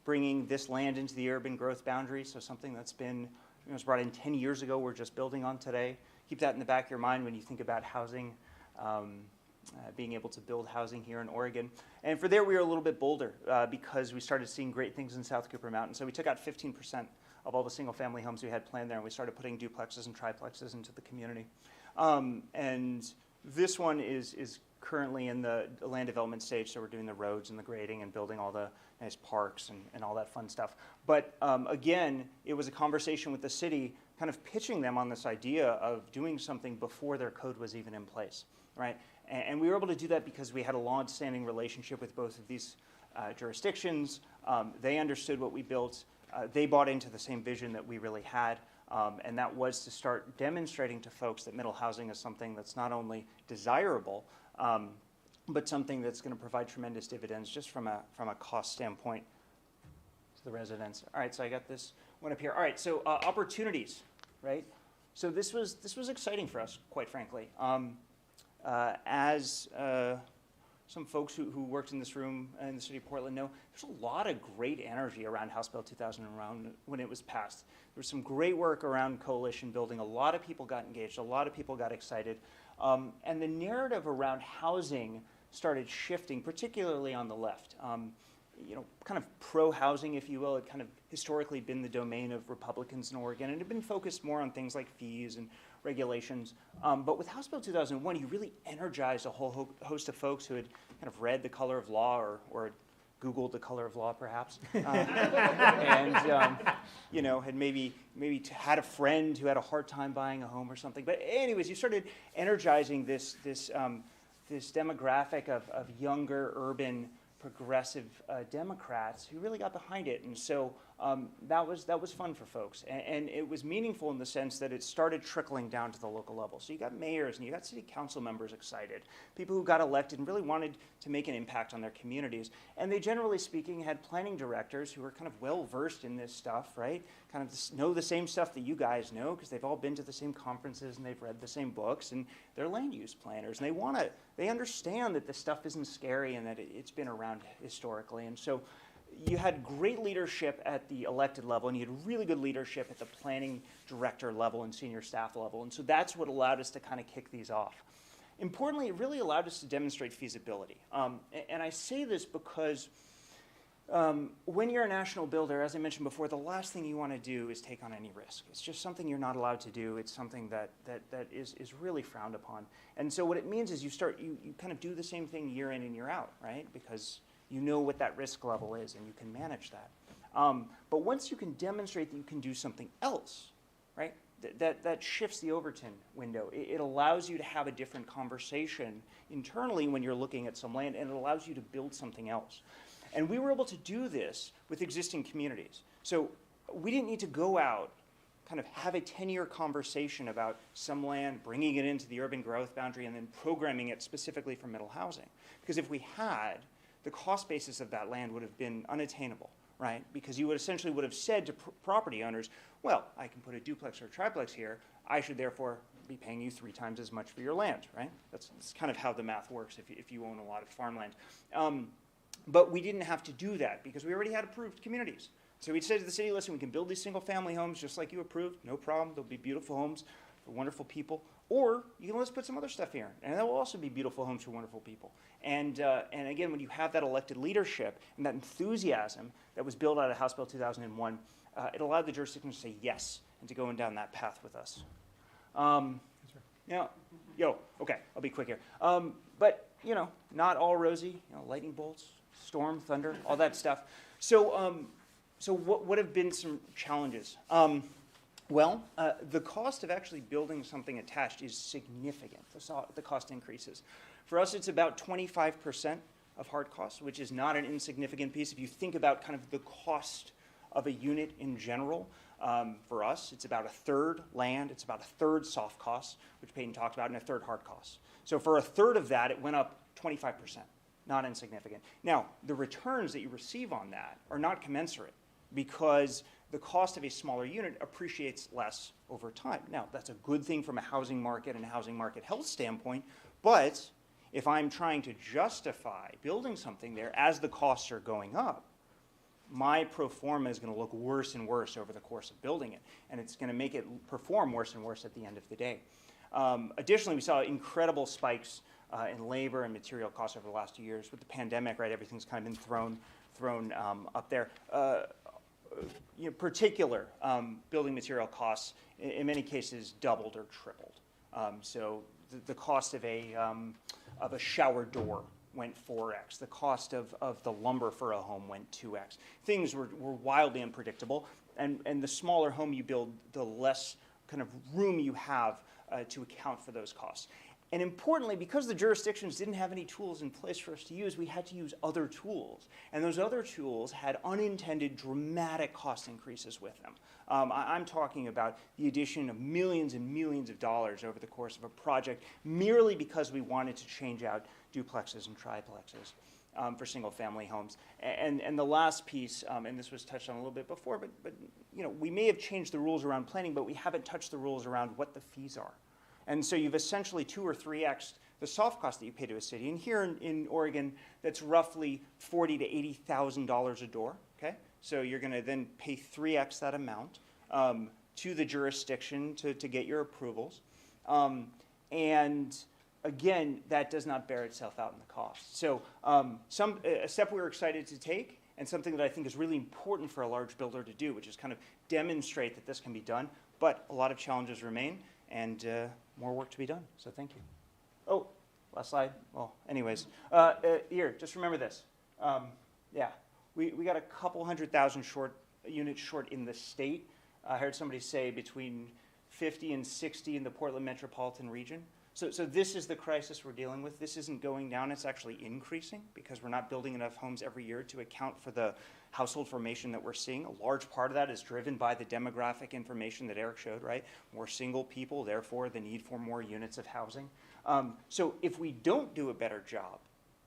bringing this land into the urban growth boundary. So something that's been, was brought in 10 years ago, we're just building on today. Keep that in the back of your mind when you think about housing, being able to build housing here in Oregon. And for there, we were a little bit bolder because we started seeing great things in South Cooper Mountain. So we took out 15% of all the single-family homes we had planned there, and we started putting duplexes and triplexes into the community. And this one is currently in the land development stage, so we're doing the roads and the grading and building all the nice parks and all that fun stuff. But again, it was a conversation with the city, kind of pitching them on this idea of doing something before their code was even in place, right? And we were able to do that because we had a long-standing relationship with both of these jurisdictions. They understood what we built. They bought into the same vision that we really had, and that was to start demonstrating to folks that middle housing is something that's not only desirable, but something that's going to provide tremendous dividends just from a cost standpoint to the residents. All right, so I got this one up here. All right, so opportunities, right? So this was exciting for us, quite frankly. As some folks who worked in this room in the city of Portland know, there's a lot of great energy around House Bill 2000 around when it was passed. There was some great work around coalition building. A lot of people got engaged. A lot of people got excited. And the narrative around housing started shifting, particularly on the left. Kind of pro-housing, if you will. It kind of historically been the domain of Republicans in Oregon, and it had been focused more on things like fees and regulations. But with House Bill 2001, you really energized a whole host of folks who had kind of read The Color of Law or Googled the color of law, perhaps, and had maybe had a friend who had a hard time buying a home or something. But anyways, you started energizing this demographic of younger, urban, progressive Democrats who really got behind it, and so that was fun for folks, and it was meaningful in the sense that it started trickling down to the local level. So you got mayors and you got city council members excited, people who got elected and really wanted to make an impact on their communities, and they generally speaking had planning directors who were kind of well versed in this stuff, right? Kind of know the same stuff that you guys know because they've all been to the same conferences and they've read the same books, and they're land use planners, and they understand that this stuff isn't scary and that it's been around historically, and so you had great leadership at the elected level, and you had really good leadership at the planning director level and senior staff level, and so that's what allowed us to kind of kick these off. Importantly, it really allowed us to demonstrate feasibility, and I say this because when you're a national builder, as I mentioned before, the last thing you want to do is take on any risk. It's just something you're not allowed to do. It's something that is really frowned upon, and so what it means is you kind of do the same thing year in and year out, right? Because you know what that risk level is, and you can manage that. But once you can demonstrate that you can do something else, right, that shifts the Overton window. It allows you to have a different conversation internally when you're looking at some land, and it allows you to build something else. And we were able to do this with existing communities. So we didn't need to go out, kind of have a 10-year conversation about some land, bringing it into the urban growth boundary, and then programming it specifically for middle housing. Because if we had, the cost basis of that land would have been unattainable, right? Because you would have said to property owners, well, I can put a duplex or a triplex here. I should therefore be paying you 3 times as much for your land, right? That's kind of how the math works if you own a lot of farmland. But we didn't have to do that because we already had approved communities. So we said to the city, listen, we can build these single family homes just like you approved, no problem. They'll be beautiful homes for wonderful people. Or you can let's put some other stuff here, and that will also be beautiful homes for wonderful people. And again, when you have that elected leadership and that enthusiasm that was built out of House Bill 2001, it allowed the jurisdiction to say yes and to go down that path with us. Okay, I'll be quick here. But not all rosy. Lightning bolts, storm, thunder, all that stuff. So what have been some challenges? The cost of actually building something attached is significant, the cost increases. For us, it's about 25% of hard costs, which is not an insignificant piece. If you think about kind of the cost of a unit in general, for us, it's about 1/3 land, it's about 1/3 soft costs, which Payton talked about, and 1/3 hard costs. So for 1/3 of that, it went up 25%, not insignificant. Now, the returns that you receive on that are not commensurate because the cost of a smaller unit appreciates less over time. Now, that's a good thing from a housing market and housing market health standpoint, but if I'm trying to justify building something there as the costs are going up, my pro forma is going to look worse and worse over the course of building it, and it's going to make it perform worse and worse at the end of the day. Additionally, we saw incredible spikes in labor and material costs over the last 2 years. With the pandemic, right, everything's kind of been thrown up there. Particular building material costs, in many cases, doubled or tripled. So the cost of a shower door went 4x. The cost of the lumber for a home went 2x. Things were wildly unpredictable, and the smaller home you build, the less kind of room you have to account for those costs. And importantly, because the jurisdictions didn't have any tools in place for us to use, we had to use other tools. And those other tools had unintended dramatic cost increases with them. I'm talking about the addition of millions and millions of dollars over the course of a project merely because we wanted to change out duplexes and triplexes for single family homes. And the last piece, and this was touched on a little bit before, but we may have changed the rules around planning, but we haven't touched the rules around what the fees are. And so you've essentially 2 or 3x the soft cost that you pay to a city. And here in Oregon, that's roughly $40,000 to $80,000 a door. Okay, so you're going to then pay 3x that amount to the jurisdiction to get your approvals. And again, that does not bear itself out in the cost. So a step we were excited to take, and something that I think is really important for a large builder to do, which is kind of demonstrate that this can be done. But a lot of challenges remain, and more work to be done. So thank you. Oh, last slide. Well, anyways, here, just remember this. Yeah, we got a couple 100,000 units short in the state. I heard somebody say between 50 and 60 in the Portland metropolitan region. So this is the crisis we're dealing with. This isn't going down, it's actually increasing because we're not building enough homes every year to account for the household formation that we're seeing. A large part of that is driven by the demographic information that Eric showed, right? More single people, therefore the need for more units of housing. So if we don't do a better job,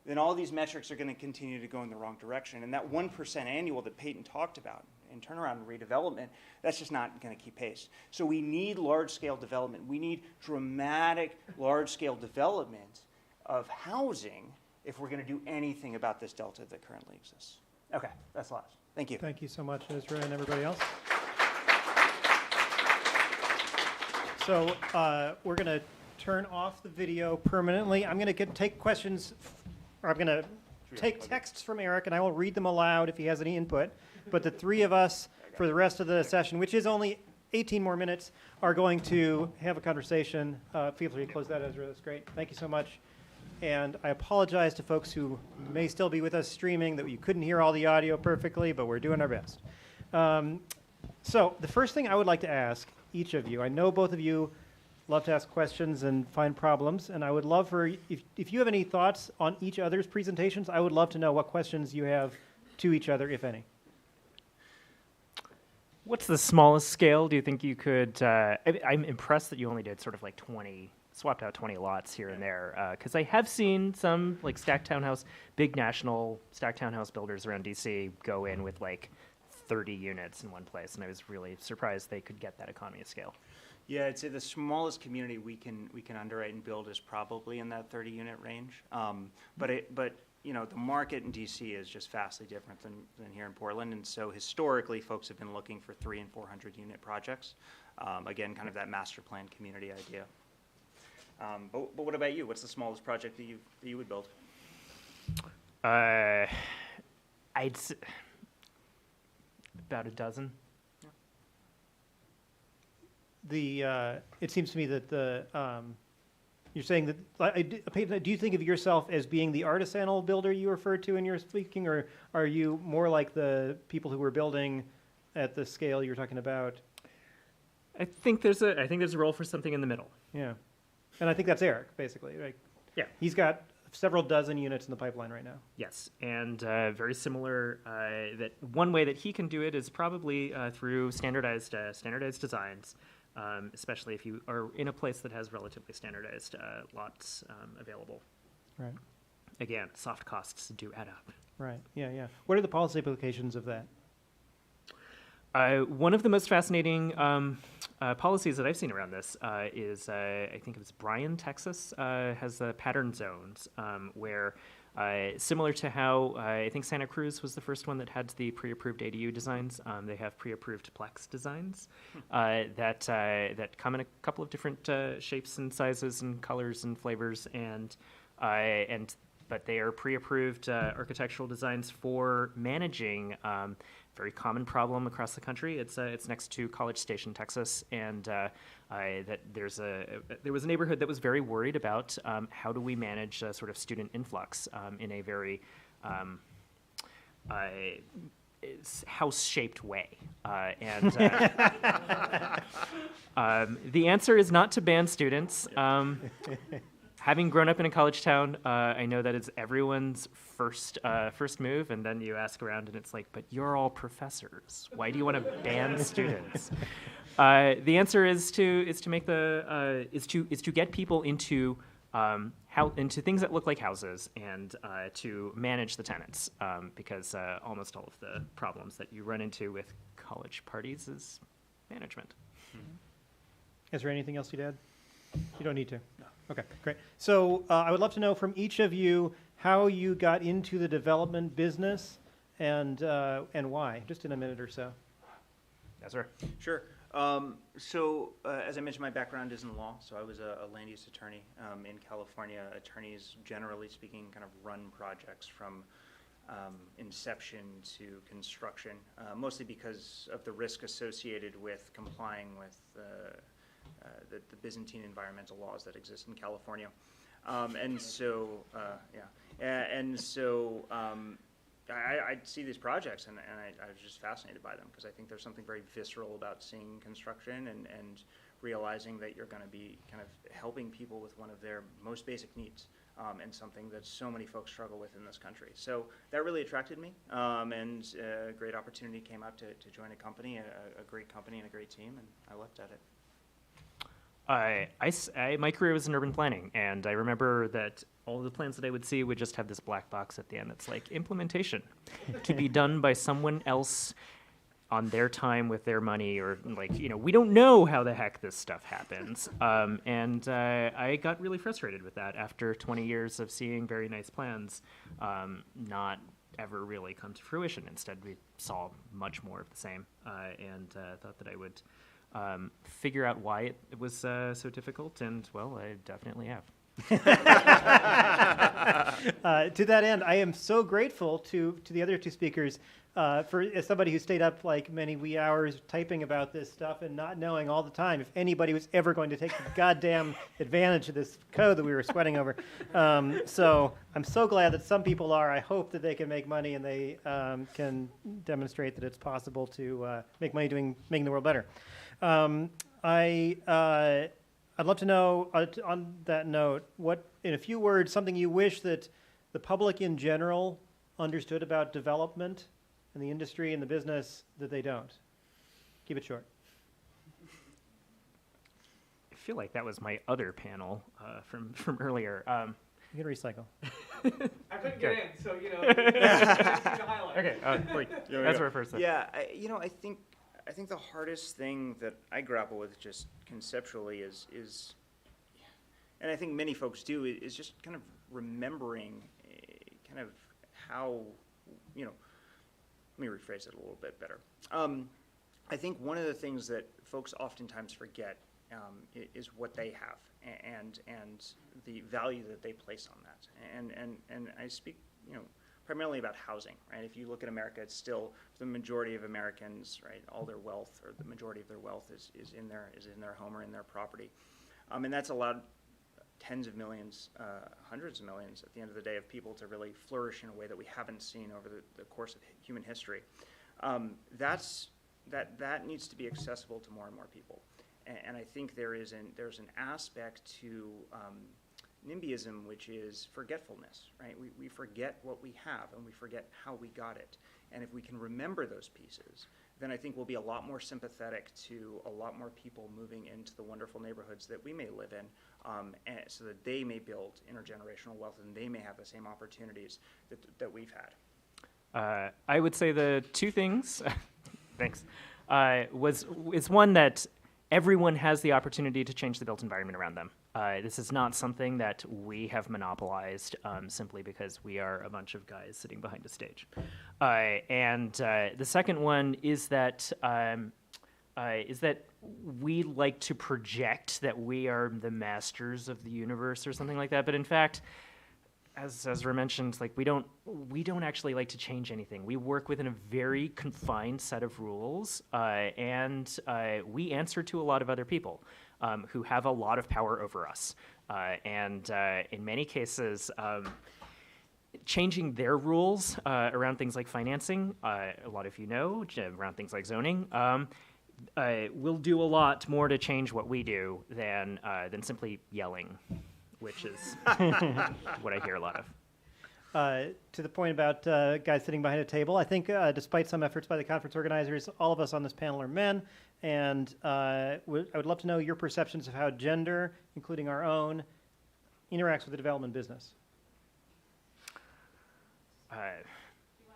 then all these metrics are going to continue to go in the wrong direction. And that 1% annual that Payton talked about in turnaround and redevelopment, that's just not going to keep pace. So we need large-scale development. We need dramatic large-scale development of housing if we're going to do anything about this delta that currently exists. Okay, that's the last. Thank you. Thank you so much, Ezra, and everybody else. So we're going to turn off the video permanently. I'm going to take questions, or I'm going to take texts from Eric, and I will read them aloud if he has any input. But the three of us, for the rest of the session, which is only 18 more minutes, are going to have a conversation. Feel free to close that, Ezra. That's great. Thank you so much. And I apologize to folks who may still be with us streaming that you couldn't hear all the audio perfectly, but we're doing our best. So the first thing I would like to ask each of you, I know both of you love to ask questions and find problems, and I would love for, if you have any thoughts on each other's presentations, I would love to know what questions you have to each other, if any. What's the smallest scale do you think you could, I'm impressed that you only did sort of like 20, swapped out 20 lots here and there, because I have seen some like stacked townhouse, big national stacked townhouse builders around DC go in with like 30 units in one place, and I was really surprised they could get that economy of scale. Yeah, I'd say the smallest community we can underwrite and build is probably in that 30 unit range. But you know, the market in DC is just vastly different than here in Portland, and so historically, folks have been looking for 300 and 400 unit projects. Again, kind of that master plan community idea. But what about you? What's the smallest project that you would build? I'd say about a dozen. It seems to me that you're saying that, do you think of yourself as being the artisanal builder you referred to in your speaking, or are you more like the people who were building at the scale you're talking about? I think there's a role for something in the middle. Yeah, and I think that's Eric, basically, right? Yeah. He's got several dozen units in the pipeline right now. Yes, and very similar, that one way that he can do it is probably through standardized designs. Especially if you are in a place that has relatively standardized lots available. Right. Again, soft costs do add up. Right. Yeah. What are the policy implications of that? One of the most fascinating policies that I've seen around this is, I think it was Bryan, Texas, has pattern zones where, similar to how I think Santa Cruz was the first one that had the pre-approved ADU designs, they have pre-approved Plex designs that come in a couple of different shapes and sizes and colors and flavors, but they are pre-approved architectural designs for managing very common problem across the country. It's next to College Station, Texas, and that there was a neighborhood that was very worried about how do we manage sort of student influx in a very house-shaped way, and the answer is not to ban students. Having grown up in a college town, I know that it's everyone's first move, and then you ask around, and it's like, but you're all professors. Why do you want to ban students? The answer is to make to get people into into things that look like houses, and to manage the tenants, because almost all of the problems that you run into with college parties is management. Is there anything else you'd add? You don't need to. No. Okay, great. So I would love to know from each of you how you got into the development business and why, just in a minute or so. Yes, sir. Sure. As I mentioned, my background is in law, so I was a land use attorney in California. Attorneys, generally speaking, kind of run projects from inception to construction, mostly because of the risk associated with complying with the Byzantine environmental laws that exist in I'd see these projects and I was just fascinated by them because I think there's something very visceral about seeing construction and realizing that you're going to be kind of helping people with one of their most basic needs, and something that so many folks struggle with in this country. So that really attracted me, and a great opportunity came up to join a company, a great company and a great team, and I left at it. My career was in urban planning, and I remember that all of the plans that I would see would just have this black box at the end that's like implementation to be done by someone else on their time with their money, or like, we don't know how the heck this stuff happens. And I got really frustrated with that after 20 years of seeing very nice plans not ever really come to fruition. Instead, we saw much more of the same, and thought that I would figure out why it was so difficult, and, well, I definitely have. To that end, I am so grateful to the other two speakers as somebody who stayed up like many wee hours typing about this stuff and not knowing all the time if anybody was ever going to take the goddamn advantage of this code that we were sweating over. So I'm so glad that some people are. I hope that they can make money and they can demonstrate that it's possible to make money making the world better. I'd love to know, on that note, what, in a few words, something you wish that the public in general understood about development and the industry and the business that they don't. Keep it short. I feel like that was my other panel from earlier. You can recycle. I couldn't get in, so the highlight. Okay, wait, Ezra first. Yeah, I think the hardest thing that I grapple with just conceptually is, and I think many folks do, is just kind of remembering kind of how, let me rephrase it a little bit better. I think one of the things that folks oftentimes forget is what they have and the value that they place on that. And I speak, primarily about housing, right? If you look at America, it's still the majority of Americans, right? All their wealth, or the majority of their wealth, is in their home or in their property, and that's allowed tens of millions, hundreds of millions, at the end of the day, of people to really flourish in a way that we haven't seen over the course of human history. That needs to be accessible to more and more people, and I think there's an aspect to NIMBYism, which is forgetfulness, right? We forget what we have and we forget how we got it. And if we can remember those pieces, then I think we'll be a lot more sympathetic to a lot more people moving into the wonderful neighborhoods that we may live in, and so that they may build intergenerational wealth and they may have the same opportunities that we've had. I would say the two things, thanks, is one that everyone has the opportunity to change the built environment around them. This is not something that we have monopolized simply because we are a bunch of guys sitting behind a stage. And the second one is that we like to project that we are the masters of the universe or something like that. But in fact, as Ezra mentioned, like we don't actually like to change anything. We work within a very confined set of rules, and we answer to a lot of other people who have a lot of power over us. And in many cases, changing their rules around things like financing, a lot of you know, around things like zoning, will do a lot more to change what we do than simply yelling, which is what I hear a lot of. To the point about guys sitting behind a table, I think despite some efforts by the conference organizers, all of us on this panel are men, and I would love to know your perceptions of how gender, including our own, interacts with the development business. You want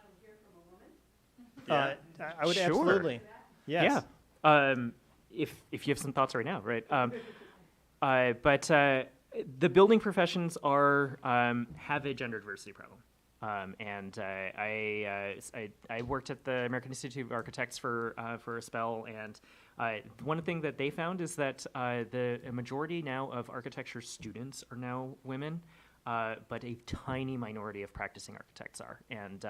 to hear from a woman? I would Sure. absolutely. Yes. Yeah. If you have some thoughts right now, right? But the building professions have a gender diversity problem, and I worked at the American Institute of Architects for a spell, and one thing that they found is that the majority now of architecture students are now women, but a tiny minority of practicing architects are, and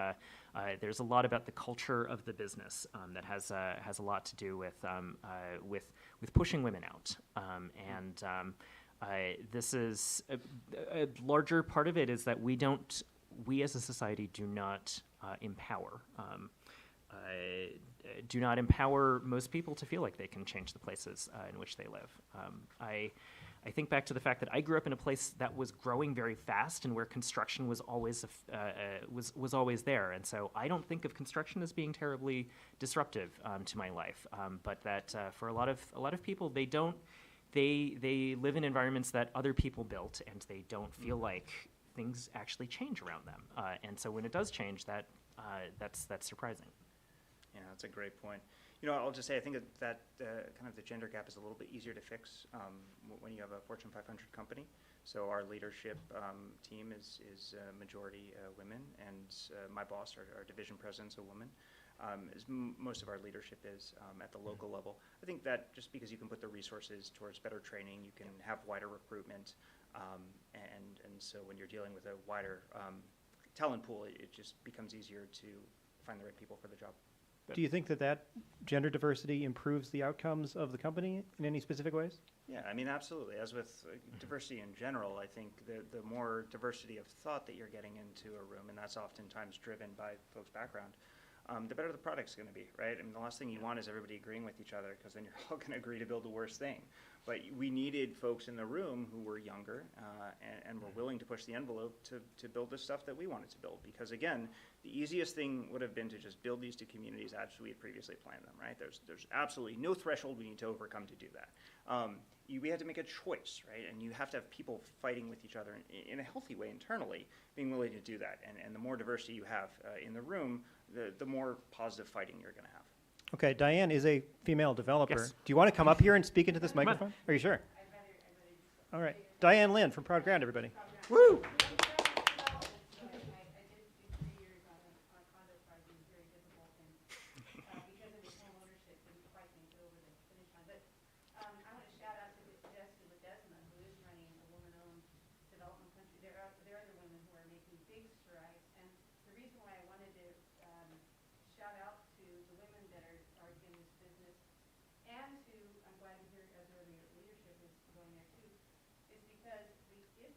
there's a lot about the culture of the business that has a lot to do with pushing women out, and this is a larger part of it is that we don't we as a society do not empower. Do not empower most people to feel like they can change the places in which they live. I think back to the fact that I grew up in a place that was growing very fast and where construction was always was always there, and so I don't think of construction as being terribly disruptive to my life. But that for a lot of people, they don't. They live in environments that other people built, and they don't feel like things actually change around them. And so when it does change, that's surprising. Yeah, that's a great point. You know, I'll just say I think that kind of the gender gap is a little bit easier to fix when you have a Fortune 500 company. So our leadership team is majority women, and my boss, our division president's a woman. Most of our leadership is at the local level. I think that just because you can put the resources towards better training, you can have wider recruitment, and so when you're dealing with a wider talent pool, it just becomes easier to find the right people for the job. Do you think that gender diversity improves the outcomes of the company in any specific ways? Yeah, I mean, absolutely. As with diversity in general, I think the more diversity of thought that you're getting into a room, and that's oftentimes driven by folks' background, the better the product's going to be, right? I mean, the last thing you want is everybody agreeing with each other, because then you're all going to agree to build the worst thing. But we needed folks in the room who were younger and were willing to push the envelope to build the stuff that we wanted to build. Because again, the easiest thing would have been to just build these two communities as we had previously planned them, right? There's absolutely no threshold we need to overcome to do that. We had to make a choice, right? And you have to have people fighting with each other in a healthy way internally, being willing to do that. And the more diversity you have in the room, the more positive fighting you're going to have. Okay, Diane is a female developer. Yes. Do you want to come up here and speak into this microphone? Are you sure? I'd rather All right. Diane Lynn from Proud Ground, everybody. Woo! I did do 3 years on a condo project. It was very difficult, and because of his home ownership, didn't quite make it over the finish line. But I want to shout out to Desma, who is running a woman-owned development country. There are other women who are making big strides, and the reason why I wanted to shout out to the women that are in this business, and to, I'm glad to hear Ezra leadership is going there too, is because if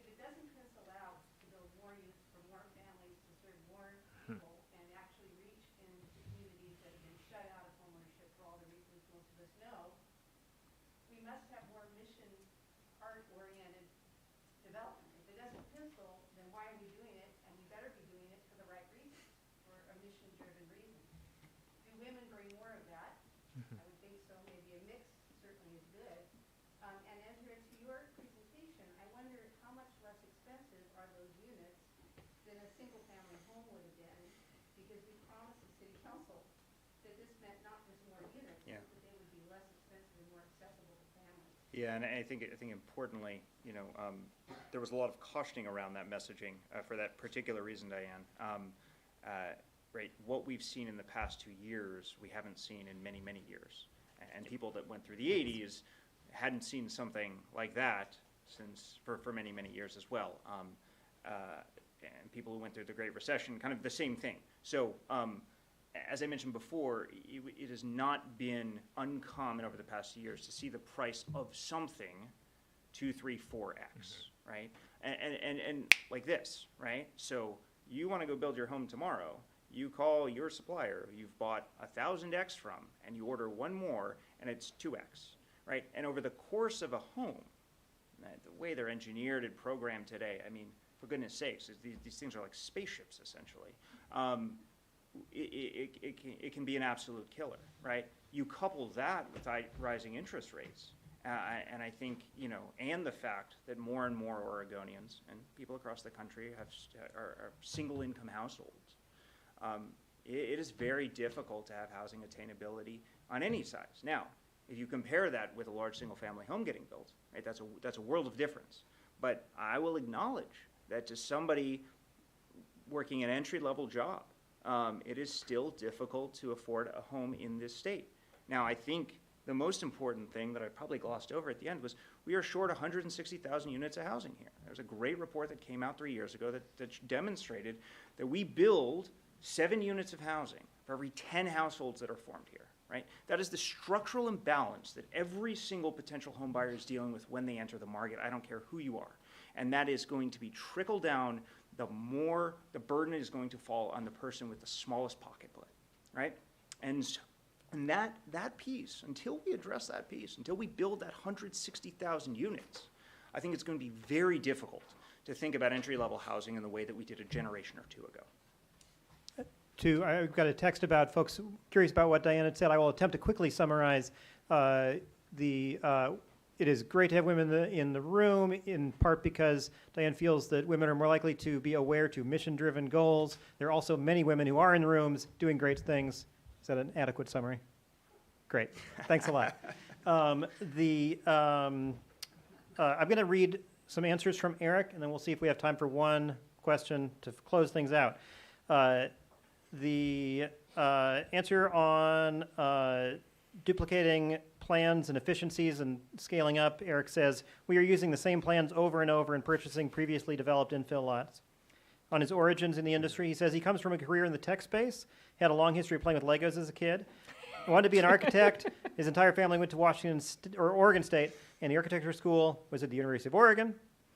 it doesn't pencil out to build more units for more families, to serve more people, and actually reach into communities that have been shut out of homeownership for all the reasons most of us know, we must have more mission, art-oriented development. If it doesn't pencil, then why are we doing it? And we better be doing it for the right reasons, for a mission-driven reason. Do women bring more of that? I would think so. Maybe a mix certainly is good. And Ezra, to your presentation, I wonder how much less expensive are those units than a single-family home would have been, because we promised the city council that this meant not just more units, Yeah. but that they would be less expensive and more accessible to families. Yeah, and I think importantly, there was a lot of cautioning around that messaging for that particular reason, Diane. Right, what we've seen in the past 2 years, we haven't seen in many, many years. And people that went through the 80s hadn't seen something like that since for many, many years as well. And people who went through the Great Recession, kind of the same thing. So as I mentioned before, it has not been uncommon over the past years to see the price of something 2, 3, 4x, right? And like this, right? So you want to go build your home tomorrow, you call your supplier you've bought 1,000x from, and you order one more, and it's 2x, right? And over the course of a home, the way they're engineered and programmed today, I mean, for goodness sakes, these things are like spaceships, essentially. It can be an absolute killer, right? You couple that with rising interest rates, and I think, and the fact that more and more Oregonians and people across the country are single-income households. It is very difficult to have housing attainability on any size. Now, if you compare that with a large single-family home getting built, right, that's a world of difference. But I will acknowledge that to somebody working an entry-level job, it is still difficult to afford a home in this state. Now, I think the most important thing that I probably glossed over at the end was we are short 160,000 units of housing here. There's a great report that came out 3 years ago that demonstrated that we build 7 units of housing for every 10 households that are formed here, right? That is the structural imbalance that every single potential home buyer is dealing with when they enter the market. I don't care who you are. And that is going to be trickle down. The more the burden is going to fall on the person with the smallest pocketbook, right? And that piece, until we address that piece, until we build that 160,000 units, I think it's going to be very difficult to think about entry-level housing in the way that we did a generation or two ago. I've got a text about folks curious about what Diane had said. I will attempt to quickly summarize. It is great to have women in the room, in part because Diane feels that women are more likely to be aware to mission-driven goals. There are also many women who are in the rooms doing great things. Is that an adequate summary? Great. Thanks a lot. I'm going to read some answers from Eric, and then we'll see if we have time for one question to close things out. The answer on duplicating plans and efficiencies and scaling up, Eric says, we are using the same plans over and over and purchasing previously developed infill lots. On his origins in the industry, he says he comes from a career in the tech space, had a long history of playing with Legos as a kid, wanted to be an architect. His entire family went to Oregon State, and the architecture school was at the University of Oregon.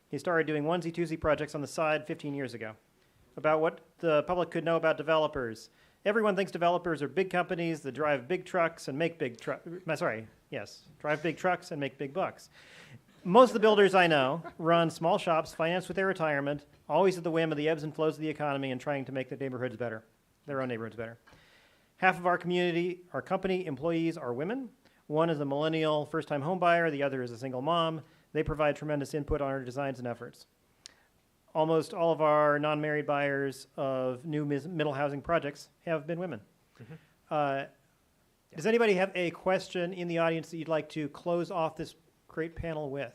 He started doing onesie-twosie projects on the side 15 years ago. About what the public could know about developers. Everyone thinks developers are big companies that drive big trucks and make big trucks. Drive big trucks and make big bucks. Most of the builders I know run small shops financed with their retirement, always at the whim of the ebbs and flows of the economy and trying to make their neighborhoods better, their own neighborhoods better. Half of our community, our company employees are women. One is a millennial first-time home buyer. The other is a single mom. They provide tremendous input on our designs and efforts. Almost all of our non-married buyers of new middle housing projects have been women. Mm-hmm. Does anybody have a question in the audience that you'd like to close off this great panel with?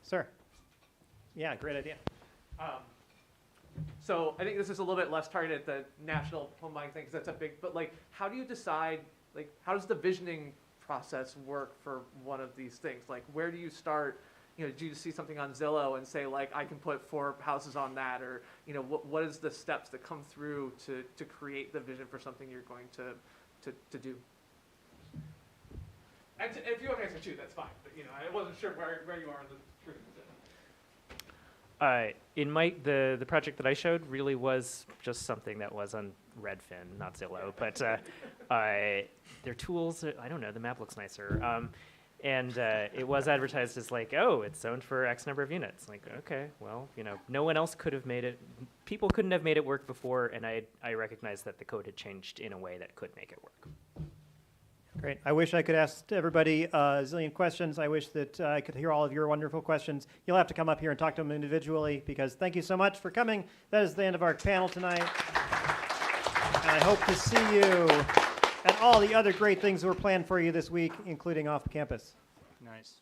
Sir? Yeah, great idea. So I think this is a little bit less targeted at the national home buying thing because that's a big, but like, how do you decide, like, how does the visioning process work for one of these things? Like, where do you start? You know, do you see something on Zillow and say, like, I can put 4 houses on that? Or, you know, what is the steps that come through to create the vision for something you're going to do? And if you want to answer too, that's fine. But, you know, I wasn't sure where you are in the truth. The project that I showed really was just something that was on Redfin, not Zillow. But their tools, I don't know, the map looks nicer. And it was advertised as like, oh, it's zoned for X number of units. Like, okay, well, you know, no one else could have made it. People couldn't have made it work before, and I recognized that the code had changed in a way that could make it work. Great. I wish I could ask everybody a zillion questions. I wish that I could hear all of your wonderful questions. You'll have to come up here and talk to them individually, because thank you so much for coming. That is the end of our panel tonight. And I hope to see you at all the other great things that were planned for you this week, including off campus. Nice.